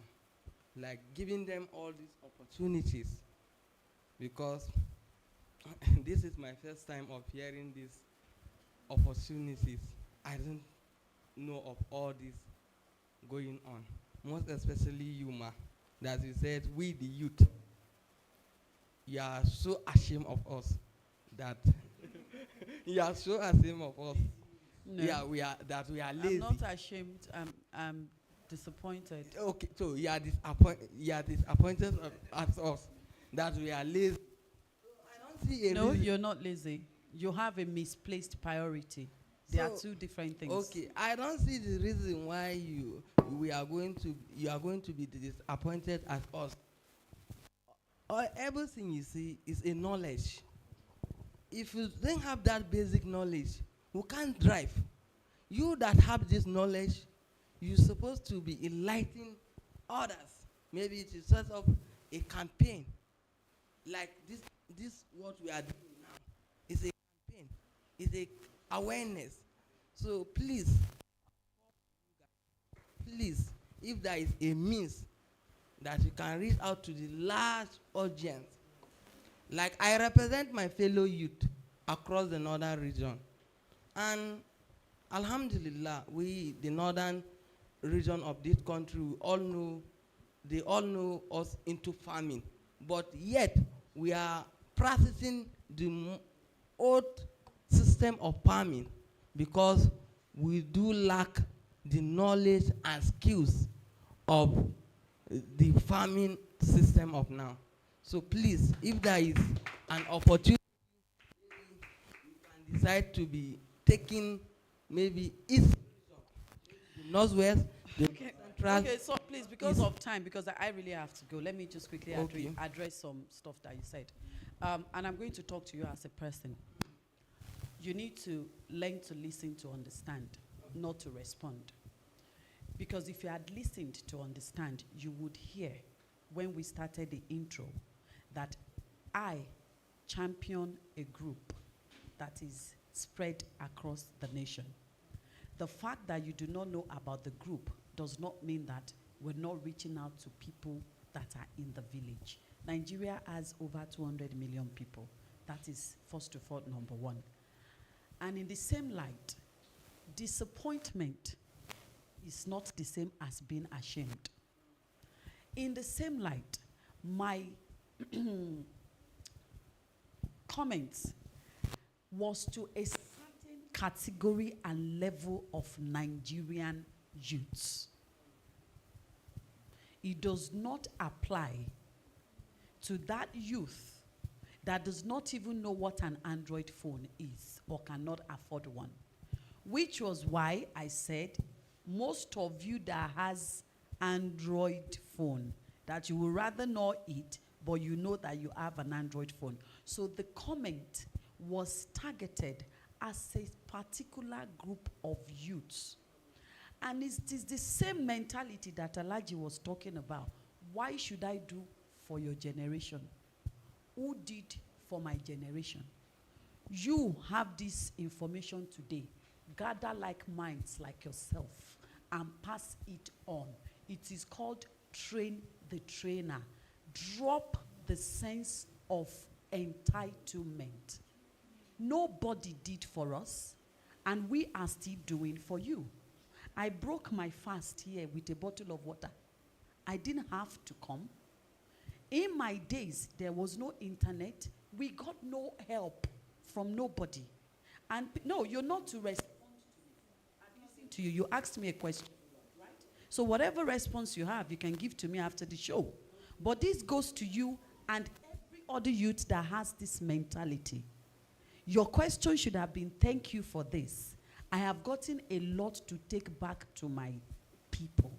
like giving them all these opportunities? Because this is my first time of hearing these opportunities. I don't know of all this going on. Most especially you, Ma. That you said, we the youth, you are so ashamed of us that you are so ashamed of us. No. Yeah, we are lazy. I'm not ashamed. I'm disappointed. Okay, so you are disappointed at us that we are lazy. I don't see a No, reason. you're not lazy. You have a misplaced priority. They are two different things. Okay, I don't see the reason why you are going to be disappointed at us. Everything you see is a knowledge. If you don't have that basic knowledge, you can't drive. You that have this knowledge, you're supposed to be enlightening others. Maybe to set up a campaign like this what we are doing now is a campaign, is a awareness. So please, if there is a means that you can reach out to the large audience, like I represent my fellow youth across the northern region, and alhamdulillah, we, the northern region of this country, they all know us into farming, but yet we are practicing the old system of farming because we do lack the knowledge and skills of the farming system of now. So please, if there is an opportunity, you can decide to be taking maybe east, northwest, Okay. Okay, so please, because of time, because I really have to go, let me just quickly address some stuff that you said. And I'm going to talk to you as a person. You need to learn to listen to understand, not to respond. Because if you had listened to understand, you would hear when we started the intro that I champion a group that is spread across the nation. The fact that you do not know about the group does not mean that we're not reaching out to people that are in the village. Nigeria has over 200 million people. That is, first of all, number one. And in the same light, disappointment is not the same as being ashamed. In the same light, my comments was to a certain category and level of Nigerian youths. It does not apply to that youth that does not even know what an Android phone is or cannot afford one. Which was why I said most of you that has Android phone, that you will rather not it, but you know that you have an Android phone. So the comment was targeted as a particular group of youths. And it is the same mentality that Alaji was talking about. Why should I do for your generation? Who did for my generation? You have this information today. Gather like minds like yourself and pass it on. It is called train the trainer. Drop the sense of entitlement. Nobody did for us, and we are still doing for you. I broke my fast here with a bottle of water. I didn't have to come. In my days, there was no internet. We got no help from nobody. And no, you're not to respond to me. I'm listening to you. You asked me a question, right? So whatever response you have, you can give to me after the show. But this goes to you and every other youth that has this mentality. Your question should have been, thank you for this. I have gotten a lot to take back to my people.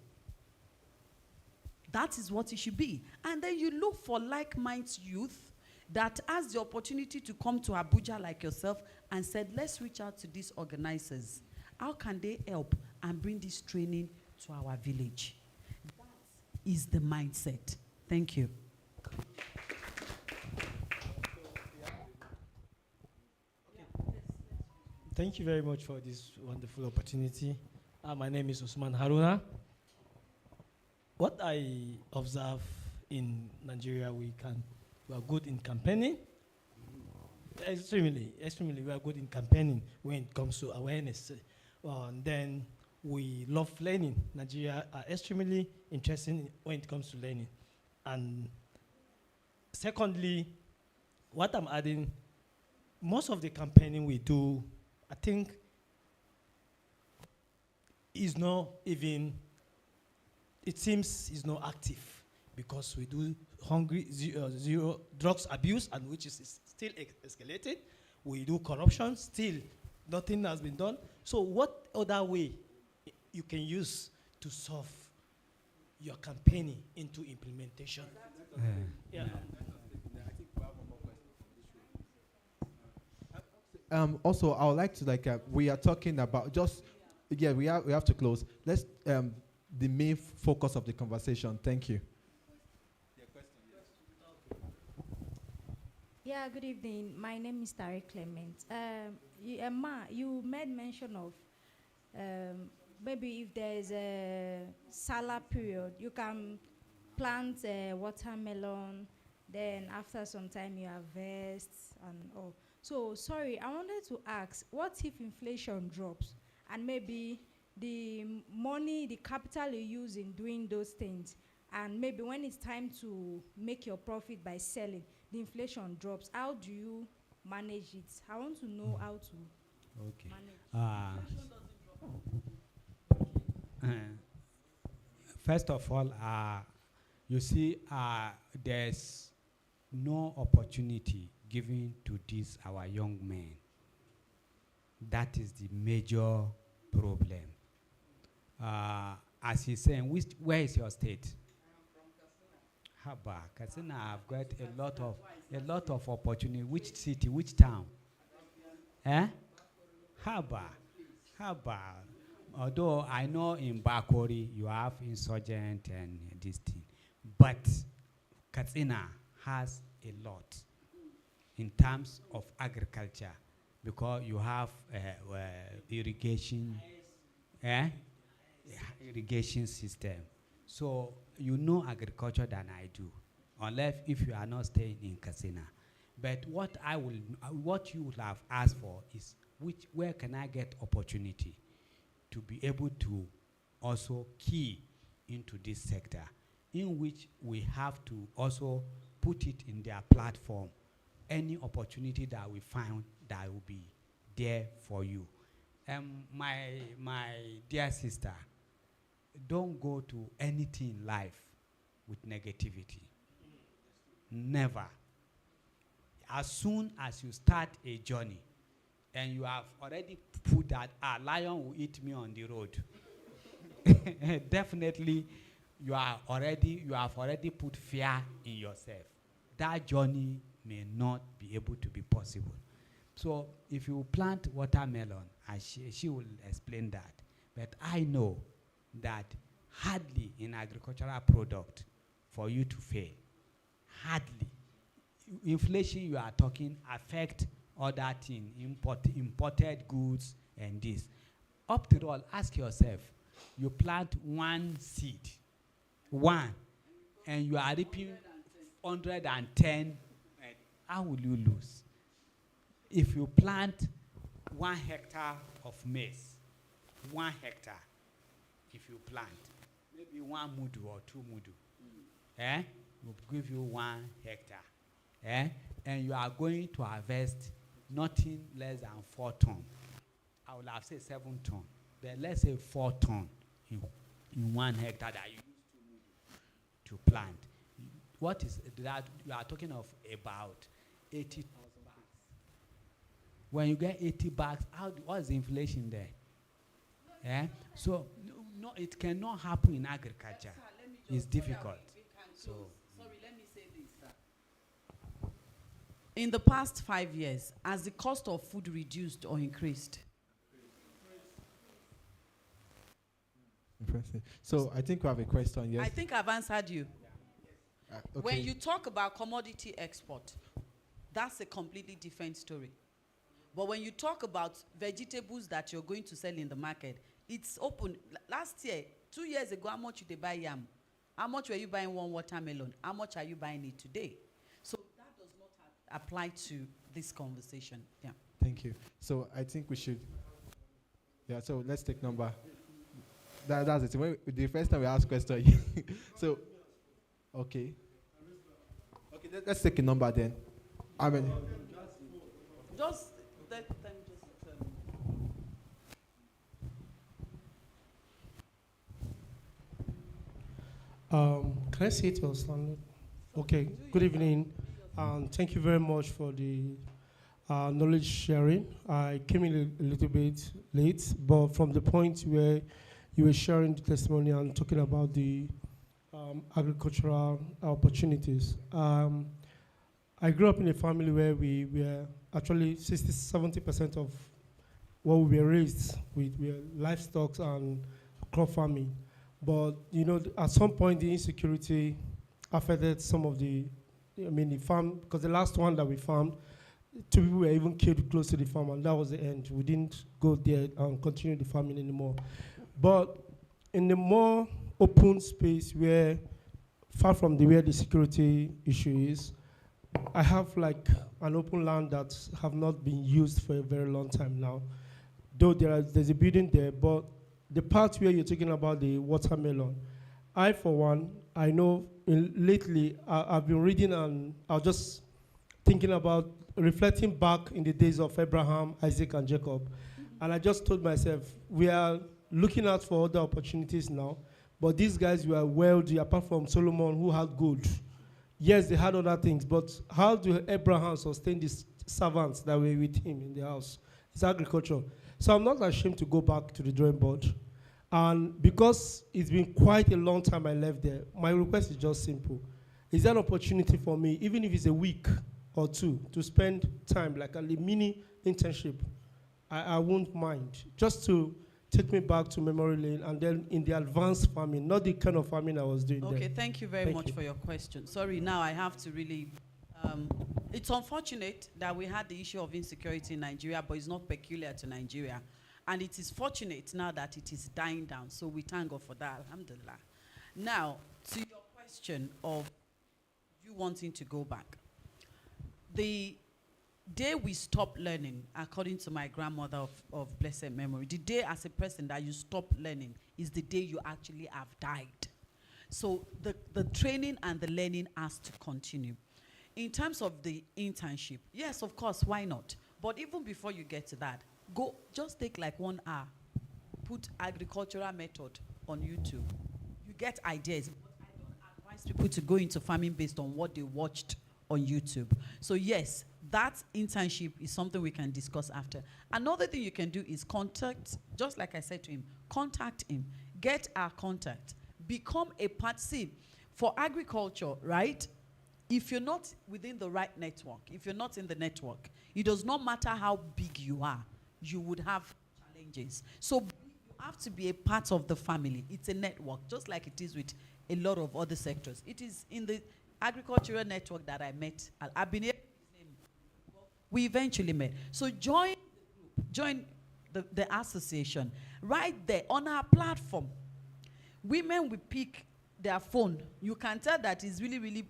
That is what it should be. And then you look for like-minded youth that has the opportunity to come to Abuja like yourself and said, let's reach out to these organizers. How can they help and bring this training to our village? That is the mindset. Thank you. Thank you very much for this wonderful opportunity. My name is Usman Haruna. What I observe in Nigeria, we are good in campaigning. Extremely, we are good in campaigning when it comes to awareness. And then we love learning. Nigeria are extremely interested when it comes to learning. And secondly, what I'm adding, most of the campaigning we do, I think, is not even, it seems is not active, because we do zero drugs abuse, and which is still escalated. We do corruption, still nothing has been done. So what other way you can use to solve your campaigning into implementation? Yeah. Also, I would like to we are talking about we have to close. Let's the main focus of the conversation. Thank you. Yeah, good evening. My name is Tari Clement. You made mention of maybe if there is a Salah period, you can plant watermelon, then after some time you harvest and all. So, sorry, I wanted to ask, what if inflation drops and maybe the money, the capital you use in doing those things, and maybe when it's time to make your profit by selling, the inflation drops, how do you manage it? I want to know how to manage. First of all, you see, there's no opportunity given to these our young men. That is the major problem. As he's saying, where is your state? Haba, Katsina, I've got a lot of opportunity. Which city, which town? Haba. Although I know in Bakori you have insurgent and this thing, but Katsina has a lot in terms of agriculture, because you have irrigation system. So you know agriculture than I do, unless if you are not staying in Katsina. But what you would have asked for is where can I get opportunity to be able to also key into this sector, in which we have to also put it in their platform. Any opportunity that we find that will be there for you. My dear sister, don't go to anything in life with negativity. Never. As soon as you start a journey and you have already put that lion will eat me on the road, definitely you have already put fear in yourself. That journey may not be able to be possible. So if you plant watermelon, she will explain that. But I know that hardly in agricultural product for you to fail. Hardly. Inflation you are talking affect other things, imported goods and this. After all, ask yourself, you plant one seed, and you are reaping 110, how will you lose? If you plant 1 hectare of maize, 1 hectare, if you plant, maybe 1 mudu or 2 mudu, will give you 1 hectare, and you are going to harvest nothing less than 4 tons. I would have said 7 tons, but let's say 4 tons in 1 hectare that you use to plant. What is that? You are talking of about 80,000 bags. When you get 80 bags, what is the inflation there? So no, it cannot happen in agriculture. It's difficult. So sorry, let me say this. In the past 5 years, has the cost of food reduced or increased? Impressive. So I think we have a question. Yes. I think I've answered you. Okay. When you talk about commodity export, that's a completely different story. But when you talk about vegetables that you're going to sell in the market, it's open. Last year, 2 years ago, how much did they buy yam? How much were you buying 1 watermelon? How much are you buying it today? So that does not apply to this conversation. Yeah. Thank you. So I think we should. Yeah. So let's take number. That's it. The first time we ask question. So, okay. Okay. Let's take a number then. I mean. Just let them just. Can I say it was standard? Okay, good evening. Thank you very much for the knowledge sharing. I came in a little bit late, but from the point where you were sharing the testimony and talking about the agricultural opportunities. I grew up in a family where we were actually 60-70% of what we were raised with were livestock and crop farming. But you know, at some point, the insecurity affected some of the farm, because the last one that we farmed, 2 people were even killed close to the farm, and that was the end. We didn't go there and continue the farming anymore. But in the more open space where, far from where the security issue is, I have like an open land that have not been used for a very long time now. Though there's a building there, but the part where you're talking about the watermelon, I, for one, I know lately I've been reading and I was just thinking about reflecting back in the days of Abraham, Isaac, and Jacob. And I just told myself, we are looking out for other opportunities now, but these guys were wealthy, apart from Solomon, who had gold. Yes, they had other things, but how do Abraham sustain these servants that were with him in the house? It's agriculture. So I'm not ashamed to go back to the drawing board. And because it's been quite a long time I left there, my request is just simple. Is there an opportunity for me, even if it's a week or 2, to spend time, like a mini internship? I won't mind. Just to take me back to memory lane and then in the advanced farming, not the kind of farming I was doing Okay, there. thank you very much for your question. Sorry, now I have to really, it's unfortunate that we had the issue of insecurity in Nigeria, but it's not peculiar to Nigeria. And it is fortunate now that it is dying down, so we thank God for that, alhamdulillah. Now, to your question of you wanting to go back. The day we stop learning, according to my grandmother of blessed memory, the day as a person that you stop learning is the day you actually have died. So the training and the learning has to continue. In terms of the internship, yes, of course, why not? But even before you get to that, go just take like 1 hour, put agricultural method on YouTube. You get ideas. But I don't advise people to go into farming based on what they watched on YouTube. So yes, that internship is something we can discuss after. Another thing you can do is contact, just like I said to him, contact him, get our contact, become a part. See, for agriculture, right? If you're not within the right network, if you're not in the network, it does not matter how big you are, you would have challenges. So you have to be a part of the family. It's a network, just like it is with a lot of other sectors. It is in the agricultural network that I met. I've been able to name. We eventually met. So join the association right there on our platform. Women will pick their phone. You can tell that it's really, really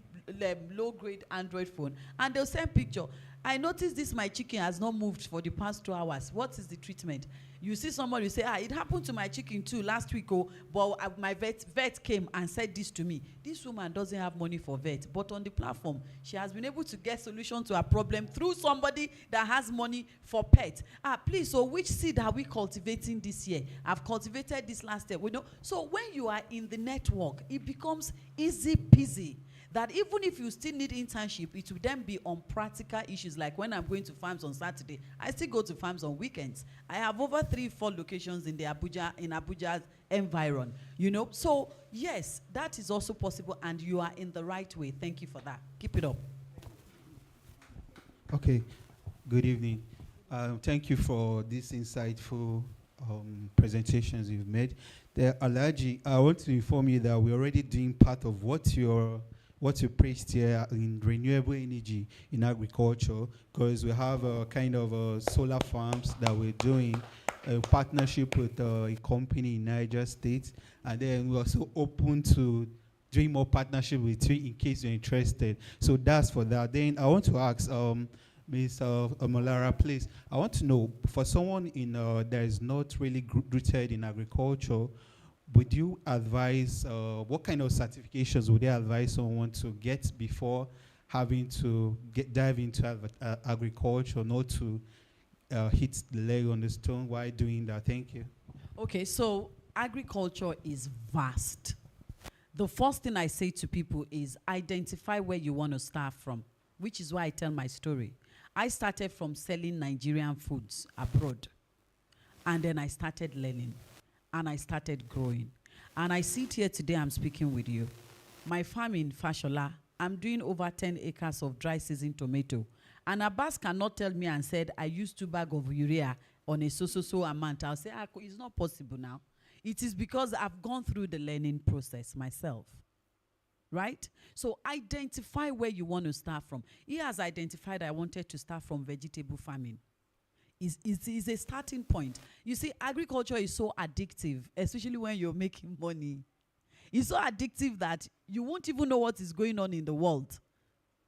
low-grade Android phone, and they'll send picture. I noticed this, my chicken has not moved for the past 2 hours. What is the treatment? You see somebody say, it happened to my chicken too last week, but my vet came and said this to me. This woman doesn't have money for vet, but on the platform, she has been able to get solution to her problem through somebody that has money for pet. Please, so which seed are we cultivating this year? I've cultivated this last year. So when you are in the network, it becomes easy peasy. That even if you still need internship, it will then be on practical issues. Like when I'm going to farms on Saturday, I still go to farms on weekends. I have over 3-4 locations in Abuja's environ. So yes, that is also possible, and you are in the right way. Thank you for that. Keep it up. Okay. Good evening. Thank you for these insightful presentations you've made. Alhaji, I want to inform you that we're already doing part of what you preached here in renewable energy in agriculture, because we have a kind of solar farms that we're doing a partnership with a company in Niger State, and then we're also open to doing more partnership with you in case you're interested. So that's for that. Then I want to ask Ms. Omolara, please, I want to know, for someone that is not really rooted in agriculture, would you advise, what kind of certifications would you advise someone to get before having to dive into agriculture, not to hit the leg on the stone while doing that? Thank you. Okay, so agriculture is vast. The first thing I say to people is identify where you want to start from, which is why I tell my story. I started from selling Nigerian foods abroad, and then I started learning. And I started growing. And I sit here today, I'm speaking with you. My farm in Fashola, I'm doing over 10 acres of dry season tomato. And Abbas cannot tell me and said, I used 2 bags of urea on a so amount. I'll say, it's not possible now. It is because I've gone through the learning process myself. Right? So identify where you want to start from. He has identified I wanted to start from vegetable farming. Is a starting point. You see, agriculture is so addictive, especially when you're making money. It's so addictive that you won't even know what is going on in the world.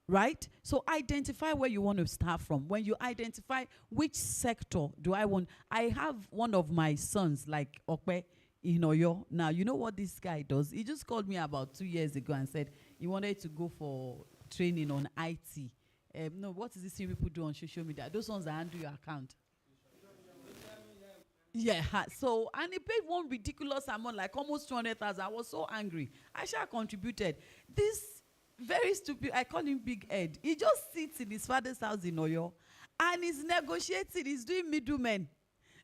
Right? So identify where you want to start from. When you identify which sector do I want, I have one of my sons, like Okpe in Oyo. Now, you know what this guy does? He just called me about 2 years ago and said he wanted to go for training on IT. No, what is this thing people do on social media? Those ones that handle your account. Yeah, so, and he paid one ridiculous amount, like almost 200,000. I was so angry. I should have contributed. This very stupid, I call him Big Ed. He just sits in his father's house in Oyo, and he's negotiating, he's doing middlemen.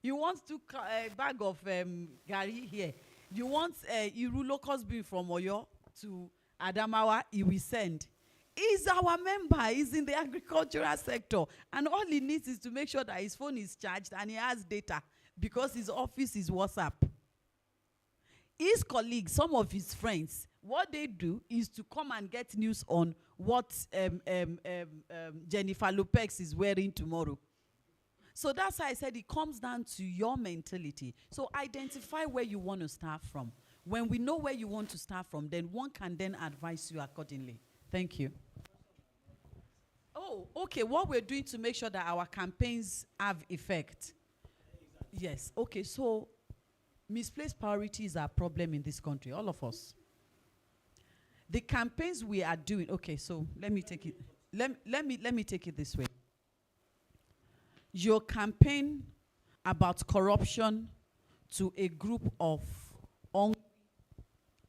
You want to a bag of gari here. You want Iru locust bean from Oyo to Adamawa, he will send. He's our member. He's in the agricultural sector. And all he needs is to make sure that his phone is charged and he has data, because his office is WhatsApp. His colleagues, some of his friends, what they do is to come and get news on what Jennifer Lopez is wearing tomorrow. So that's why I said it comes down to your mentality. So identify where you want to start from. When we know where you want to start from, then one can then advise you accordingly. Thank you. Oh, okay. What we're doing to make sure that our campaigns have effect. Yes. Okay. So misplaced priority is our problem in this country, all of us. The campaigns we are doing. Okay. So let me take it. Let me take it this way. Your campaign about corruption to a group of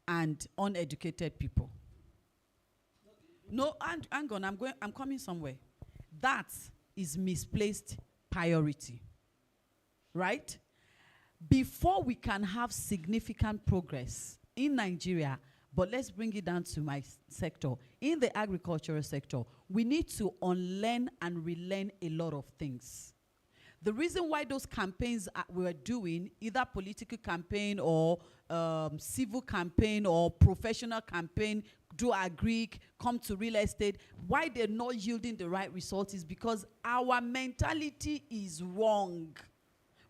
and uneducated people. No, hang on, I'm coming somewhere. That is misplaced priority. Right? Before we can have significant progress in Nigeria, but let's bring it down to my sector. In the agricultural sector, we need to unlearn and relearn a lot of things. The reason why those campaigns we're doing, either political campaign or civil campaign or professional campaign, do agri, come to real estate, why they're not yielding the right results is because our mentality is wrong.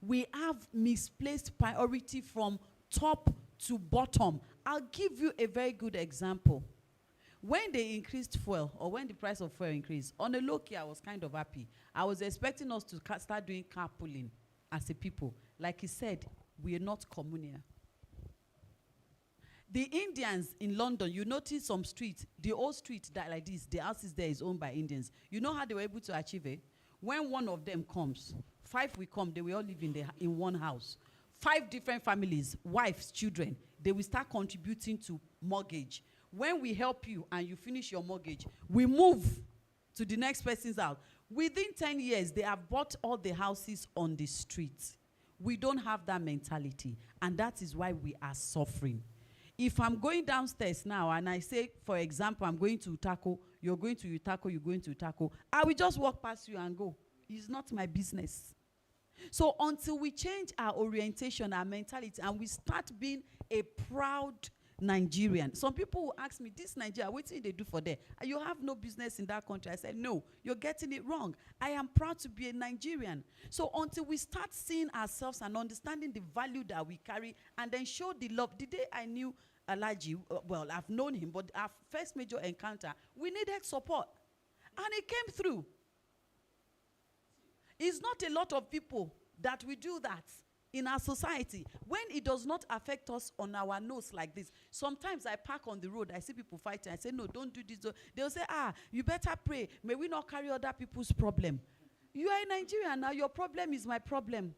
We have misplaced priority from top to bottom. I'll give you a very good example. When they increased fuel, or when the price of fuel increased, on a low key, I was kind of happy. I was expecting us to start doing carpooling as a people. Like he said, we are not communal. The Indians in London, you notice some streets, the old street that like this, the houses there is owned by Indians. You know how they were able to achieve it? When one of them comes, 5 will come, they will all live in one house. 5 different families, wives, children, they will start contributing to mortgage. When we help you and you finish your mortgage, we move to the next person's house. Within 10 years, they have bought all the houses on the street. We don't have that mentality, and that is why we are suffering. If I'm going downstairs now and I say, for example, I'm going to Utako, you're going to Utako, you're going to Utako, I will just walk past you and go. It's not my business. So until we change our orientation, our mentality, and we start being a proud Nigerian. Some people will ask me, this Nigeria, what did they do for there? You have no business in that country. I said, no, you're getting it wrong. I am proud to be a Nigerian. So until we start seeing ourselves and understanding the value that we carry, and then show the love. The day I knew Alaji, well, I've known him, but our first major encounter, we needed support. And it came through. It's not a lot of people that we do that in our society. When it does not affect us on our nose like this. Sometimes I park on the road, I see people fighting. I say, no, don't do this. They'll say, you better pray. May we not carry other people's problem. You are in Nigeria now. Your problem is my problem.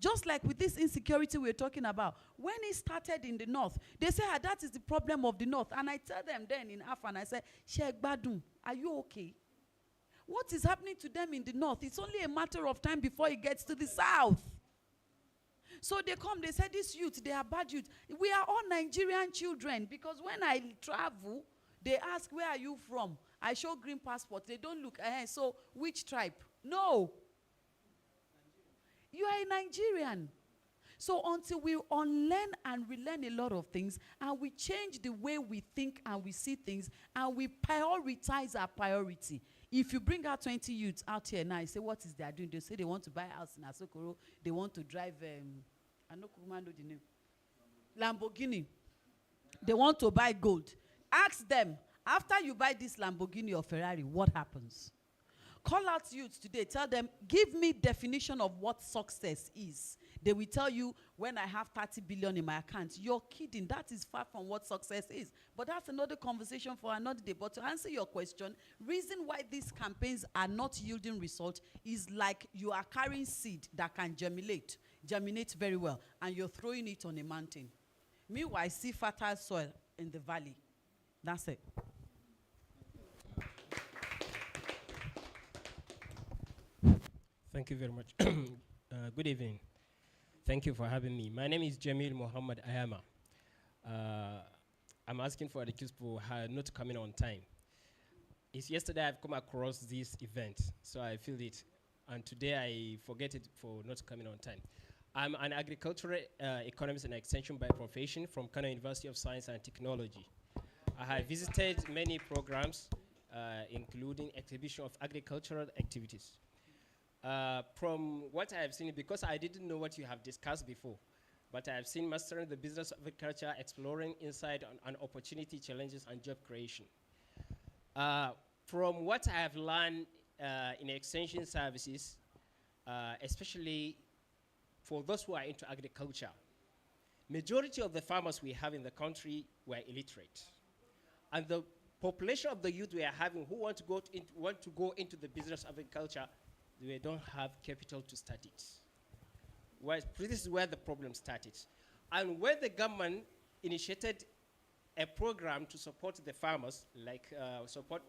Just like with this insecurity we're talking about. When it started in the north, they say, that is the problem of the north. And I tell them then in Afan, I say, Sheikh Badun, are you okay? What is happening to them in the north? It's only a matter of time before it gets to the south. So they come, they say, this youth, they are bad youth. We are all Nigerian children, because when I travel, they ask, where are you from? I show green passport. They don't look, so which tribe? No. You are a Nigerian. So until we unlearn and relearn a lot of things, and we change the way we think and we see things, and we prioritize our priority. If you bring out 20 youths out here now, you say, what is they doing? They say they want to buy a house in Asokoro. They want to drive, I know the name, Lamborghini. They want to buy gold. Ask them, after you buy this Lamborghini or Ferrari, what happens? Call out youths today. Tell them, give me definition of what success is. They will tell you, when I have 30 billion in my account. You're kidding. That is far from what success is. But that's another conversation for another day. But to answer your question, reason why these campaigns are not yielding results is like you are carrying seed that can germinate very well, and you're throwing it on a mountain. Meanwhile, I see fertile soil in the valley. That's it. Thank you very much. Good evening. Thank you for having me. My name is Mohammed Ayama. I'm asking for the excuse for not coming on time. It's yesterday I've come across this event, so I feel it. And today I forget it for not coming on time. I'm an agricultural economist and extension by profession from Kano University of Science and Technology. I have visited many programs, including exhibition of agricultural activities. From what I have seen, because I didn't know what you have discussed before, but I have seen mastering the business of agriculture, exploring insight on opportunity, challenges, and job creation. From what I have learned in extension services, especially for those who are into agriculture, majority of the farmers we have in the country were illiterate. And the population of the youth we are having who want to go into the business of agriculture, they don't have capital to start it. Well, this is where the problem started. And when the government initiated a program to support the farmers, like support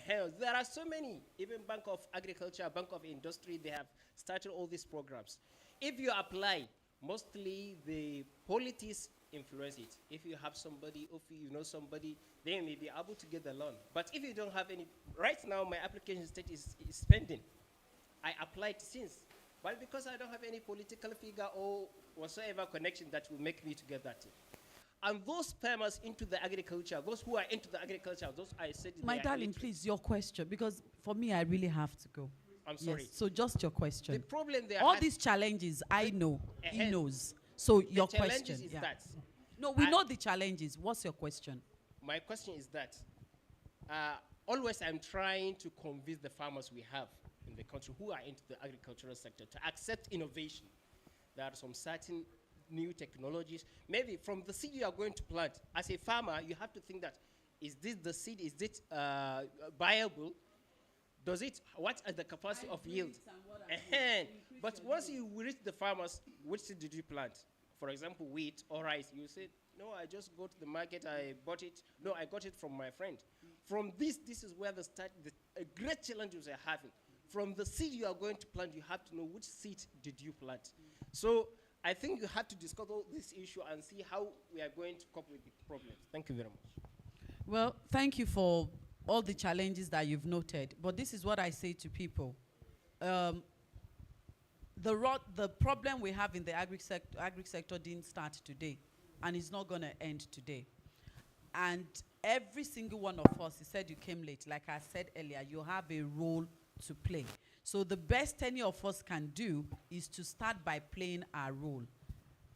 health, there are so many, even Bank of Agriculture, Bank of Industry, they have started all these programs. If you apply, mostly the politics influence it. If you have somebody, if you know somebody, they may be able to get the loan. But if you don't have any, right now my application state is pending. I applied since, but because I don't have any political figure or whatsoever connection that will make me to get that. And those farmers into the agriculture, those who are into the agriculture, those I said. My darling, please, your question, because for me, I really have to go. I'm sorry. Yes, so just your question. The problem there. All these challenges, I know, he knows. So your question. The challenges is that. No, we know the challenges. What's your question? my question is that always I'm trying to convince the farmers we have in the country who are into the agricultural sector to accept innovation. There are some certain new technologies. Maybe from the seed you are going to plant, as a farmer, you have to think that, is this the seed, is it viable? Does it, what are the capacity of yield? But once you reach the farmers, which seed did you plant? For example, wheat or rice, you said, no, I just go to the market, I bought it. No, I got it from my friend. From this is where the great challenges are having. From the seed you are going to plant, you have to know which seed did you plant. So I think you have to discuss all this issue and see how we are going to cope with the problems. Thank you very much. Well, thank you for all the challenges that you've noted. But this is what I say to people. The problem we have in the agri sector didn't start today, and it's not going to end today. And every single one of us, you said you came late, like I said earlier, you have a role to play. So the best any of us can do is to start by playing our role.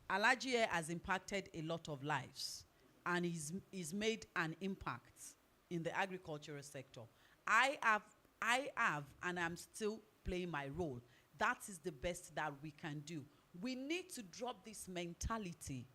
Alhaji has impacted a lot of lives, and he's made an impact in the agricultural sector. I have, and I'm still playing my role. That is the best that we can do. We need to drop this mentality.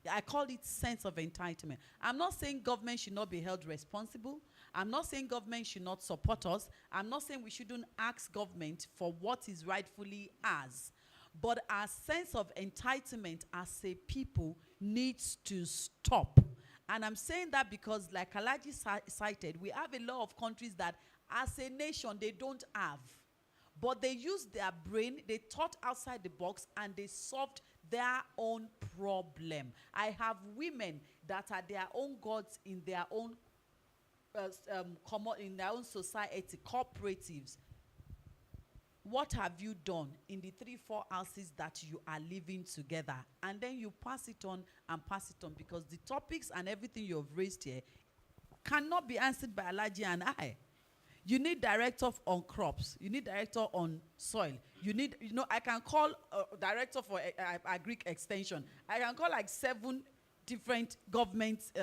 I call it sense of entitlement. I'm not saying government should not be held responsible. I'm not saying government should not support us. I'm not saying we shouldn't ask government for what is rightfully ours. But our sense of entitlement as a people needs to stop. And I'm saying that because, like Alhaji cited, we have a lot of countries that as a nation they don't have. But they used their brain, they thought outside the box, and they solved their own problem. I have women that are their own gods in their own society, cooperatives. What have you done in the 3-4 houses that you are living together? And then you pass it on and pass it on, because the topics and everything you have raised here cannot be answered by Alhaji and I. You need director on crops. You need director on soil. You need, I can call director for agric extension. I can call like 7 different government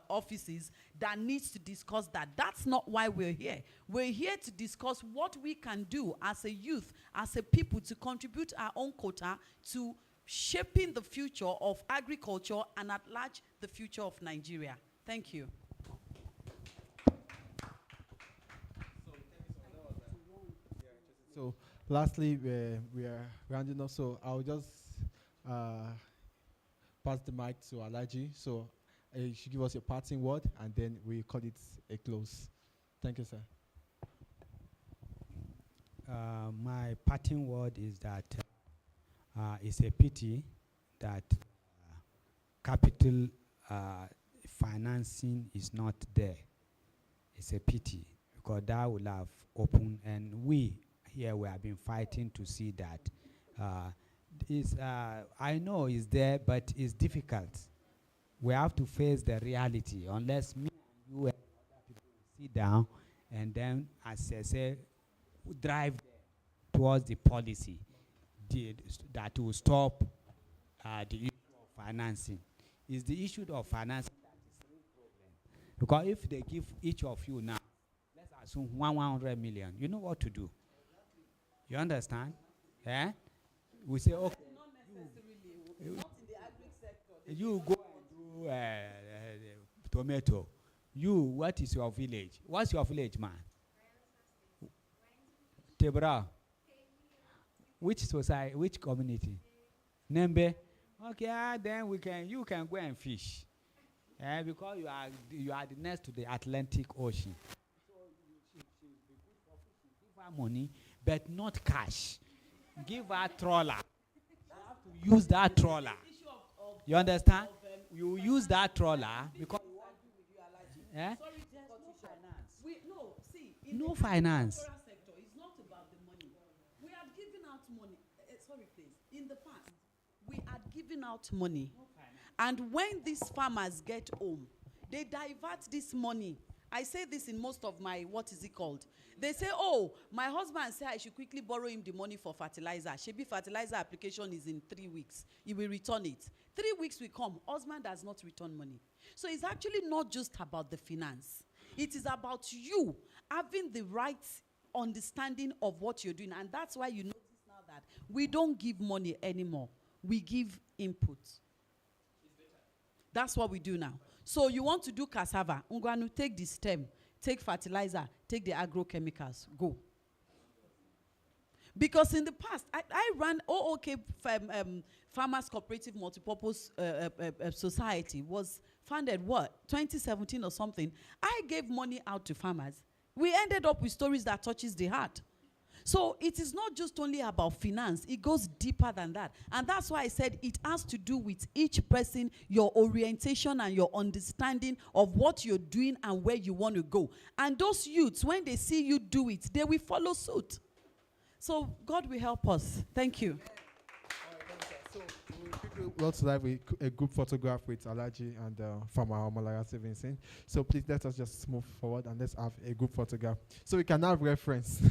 offices that needs to discuss that. That's not why we're here. We're here to discuss what we can do as a youth, as a people, to contribute our own quota to shaping the future of agriculture and at large the future of Nigeria. Thank you. So lastly, we are rounding up, so I'll just pass the mic to Alhaji. So you should give us your parting word, and then we call it a close. Thank you, sir. My parting word is that it's a pity that capital financing is not there. It's a pity, because that will have opened, and we have been fighting to see that. I know it's there, but it's difficult. We have to face the reality. Unless me and you and other people sit down and then, as I say, drive towards the policy that will stop the issue of financing. It's the issue of financing that is the real problem. Because if they give each of you now, let's assume 100 million, you know what to do. You understand? Yeah? We say, okay. Not necessarily. Not in the agri sector. You go and do tomato. What is your village? What's your village, man? Tebra. Which society? Which community? Nembe. Okay, then you can go and fish. Because you are the next to the Atlantic Ocean. So she be good for fishing. Give her money, but not cash. Give her trawler. You have to use that trawler. You understand? You use that trawler because Sorry, there's no finance. No finance. Sector, it's not about the money. We are giving out money. Sorry, please. In the past, we are giving out money. And when these farmers get home, they divert this money I say this in most of my, what is it called? They say, oh, my husband said I should quickly borrow him the money for fertilizer. Shebi fertilizer application is in 3 weeks. He will return it. 3 weeks will come. Husband does not return money. So it's actually not just about the finance. It is about you having the right understanding of what you're doing. And that's why you notice now that we don't give money anymore. We give input. That's what we do now. So you want to do cassava. Ungwanu, take the stem, take fertilizer, take the agrochemicals, go. Because in the past, I ran OOK Farmers Cooperative Multipurpose Society, was founded, what, 2017 or something. I gave money out to farmers. We ended up with stories that touches the heart. So it is not just only about finance. It goes deeper than that. And that's why I said it has to do with each person, your orientation and your understanding of what you're doing and where you want to go. And those youths, when they see you do it, they will follow suit. So God will help us. Thank you. Well, to have a group photograph with Alaji and Farmer Omolara Svensson. So please let us just move forward and let's have a group photograph so we can have reference.